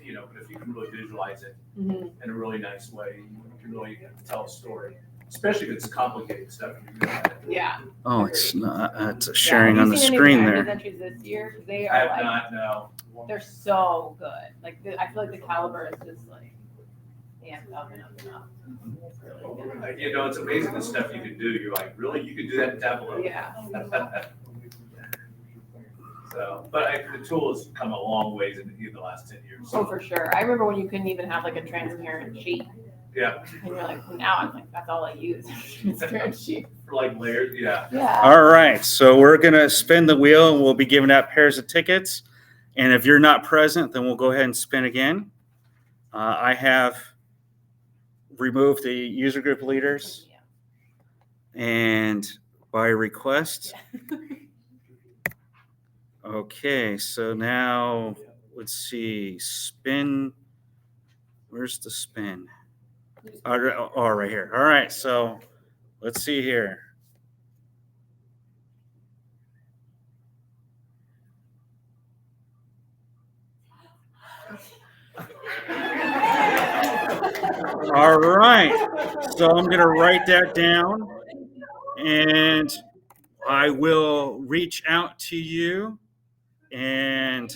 if you can really visualize it Mhm. in a really nice way, you can really tell a story. especially if it's complicated stuff. You're gonna have it. Yeah. Oh, it's not. It's Yeah. sharing Have on you the seen any of screen Meredith there. entries this year? 'Cause they I are have like, not, no. they're so good. Like, I feel like the caliber is just like, amped up and up and up. It's really good. You know, it's amazing the stuff you can do. You're like, really? You could do that in Tableau? Yeah. So, but the tool has come a long ways in the last 10 years. Oh, for sure. I remember when you couldn't even have like a transparent sheet. Yeah, And you're like, well, now I'm like, that's all I use. Transparent sheet. for like layers, yeah. Yeah. All right, so we're gonna spin the wheel and we'll be giving out pairs of tickets. And if you're not present, then we'll go ahead and spin again. I have removed the user group leaders, and by request. Okay, so now let's see, spin. Where's the spin? Oh, right here. All right, so let's see here. All right, so I'm going to write that down, and I will reach out to you, and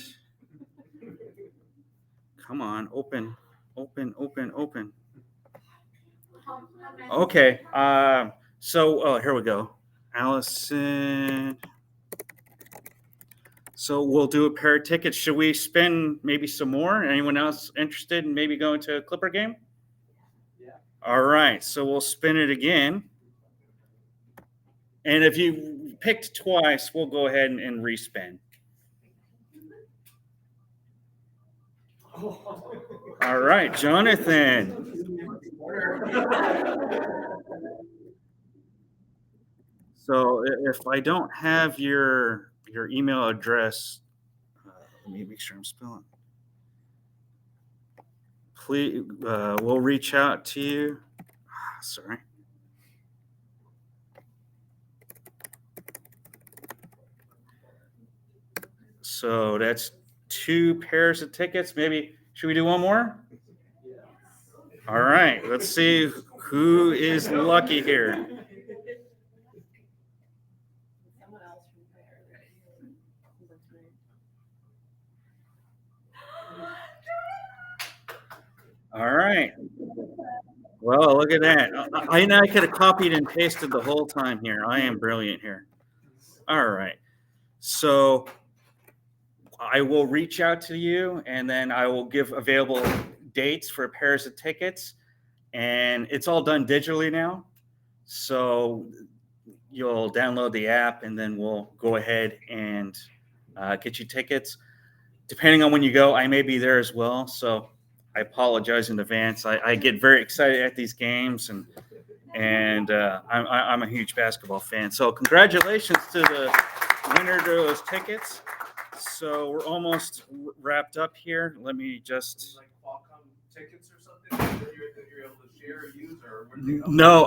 come on, open. Okay, so here we go. Allison. So we'll do a pair of tickets. Should we spin maybe some more? Anyone else interested in maybe going to a Clipper game? Yeah. All right, so we'll spin it again. And if you picked twice, we'll go ahead and respin. All right, Jonathan. So if I don't have your email address, let me make sure I'm spelling. Please, we'll reach out to you. Sorry. So that's 2 pairs of tickets. Maybe should we do one more? All right, let's see who is lucky here. All right. Well, look at that. I could have copied and pasted the whole time here. I am brilliant here. All right. So I will reach out to you, and then I will give available dates for pairs of tickets. And it's all done digitally now. So you'll download the app, and then we'll go ahead and get you tickets. Depending on when you go, I may be there as well. So I apologize in advance. I get very excited at these games, and I'm a huge basketball fan. So congratulations to the winner of those tickets. So we're almost wrapped up here. Let me just. Like Qualcomm tickets or something that you're able to share or use, or where do they go? No,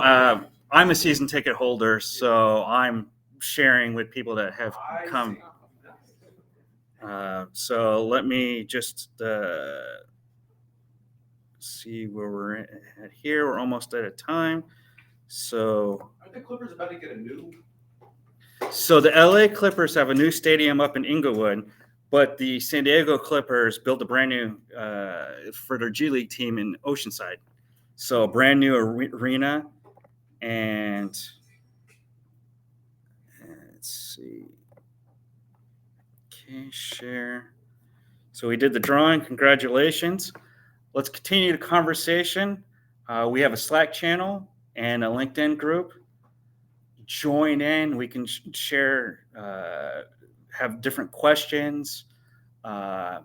I'm a season ticket holder, so I'm sharing with people that have come. So let me just see where we're at here. We're almost at a time. So Aren't the Clippers about to get a new? So the LA Clippers have a new stadium up in Inglewood, but the San Diego Clippers built a brand new for their G League team in Oceanside. So a brand new arena, and let's see. Okay, share. So we did the drawing. Congratulations. Let's continue the conversation. We have a Slack channel and a LinkedIn group. Join in. We can share, have different questions,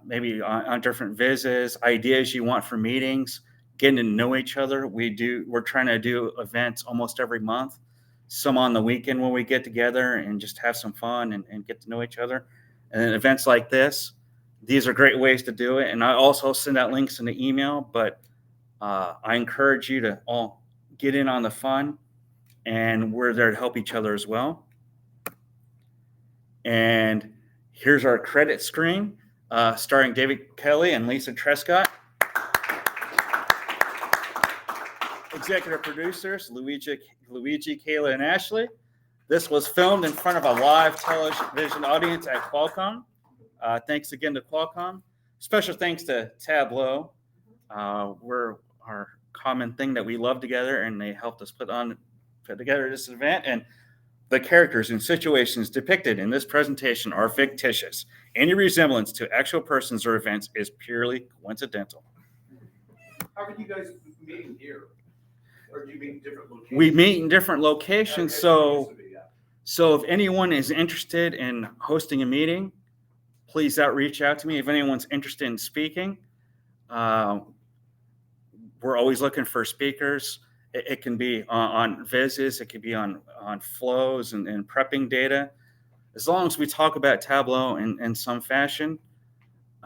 maybe on different visits, ideas you want for meetings, getting to know each other. We're trying to do events almost every month, some on the weekend when we get together and just have some fun and get to know each other. And then events like this, these are great ways to do it. And I also send out links in the email, but I encourage you to all get in on the fun, and we're there to help each other as well. And here's our credit screen, starring David Kelly and Lisa Trescott. executive producers, Luigi, Kayla, and Ashley. This was filmed in front of a live television audience at Qualcomm. Thanks again to Qualcomm. Special thanks to Tableau. We're our common thing that we love together, and they helped us put together this event. And the characters and situations depicted in this presentation are fictitious. Any resemblance to actual persons or events is purely coincidental. How are you guys meeting here? Or do you meet in different locations? We meet in different locations, Okay, so used to be, yeah. so if anyone is interested in hosting a meeting, please reach out to me. If anyone's interested in speaking, we're always looking for speakers. It can be on visits, it could be on flows and prepping data. As long as we talk about Tableau in some fashion,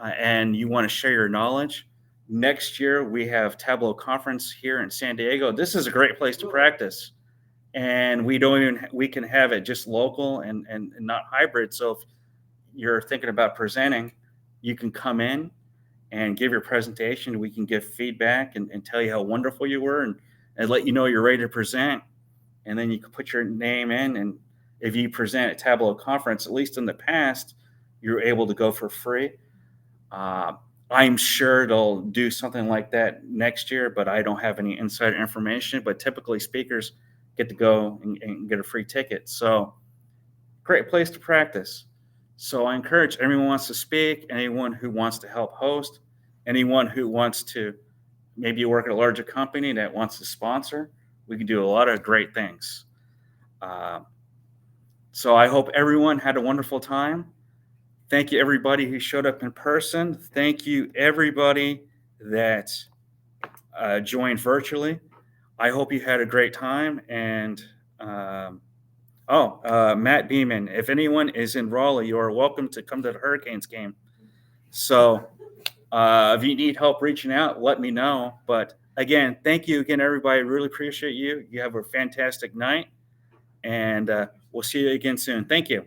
and you want to share your knowledge. Next year, we have Tableau conference here in San Diego. This is a great place to practice. And we can have it just local and not hybrid. So if you're thinking about presenting, you can come in and give your presentation. We can give feedback and tell you how wonderful you were and let you know you're ready to present. And then you can put your name in. And if you present at Tableau conference, at least in the past, you're able to go for free. I'm sure they'll do something like that next year, but I don't have any insider information. But typically speakers get to go and get a free ticket. So great place to practice. So I encourage anyone who wants to speak, anyone who wants to help host, anyone who wants to maybe work at a larger company that wants to sponsor. We can do a lot of great things. So I hope everyone had a wonderful time. Thank you, everybody who showed up in person. Thank you, everybody that joined virtually. I hope you had a great time. And Matt Beeman, if anyone is in Raleigh, you are welcome to come to the Hurricanes game. So if you need help reaching out, let me know. But again, thank you again, everybody. Really appreciate you. You have a fantastic night. And we'll see you again soon. Thank you.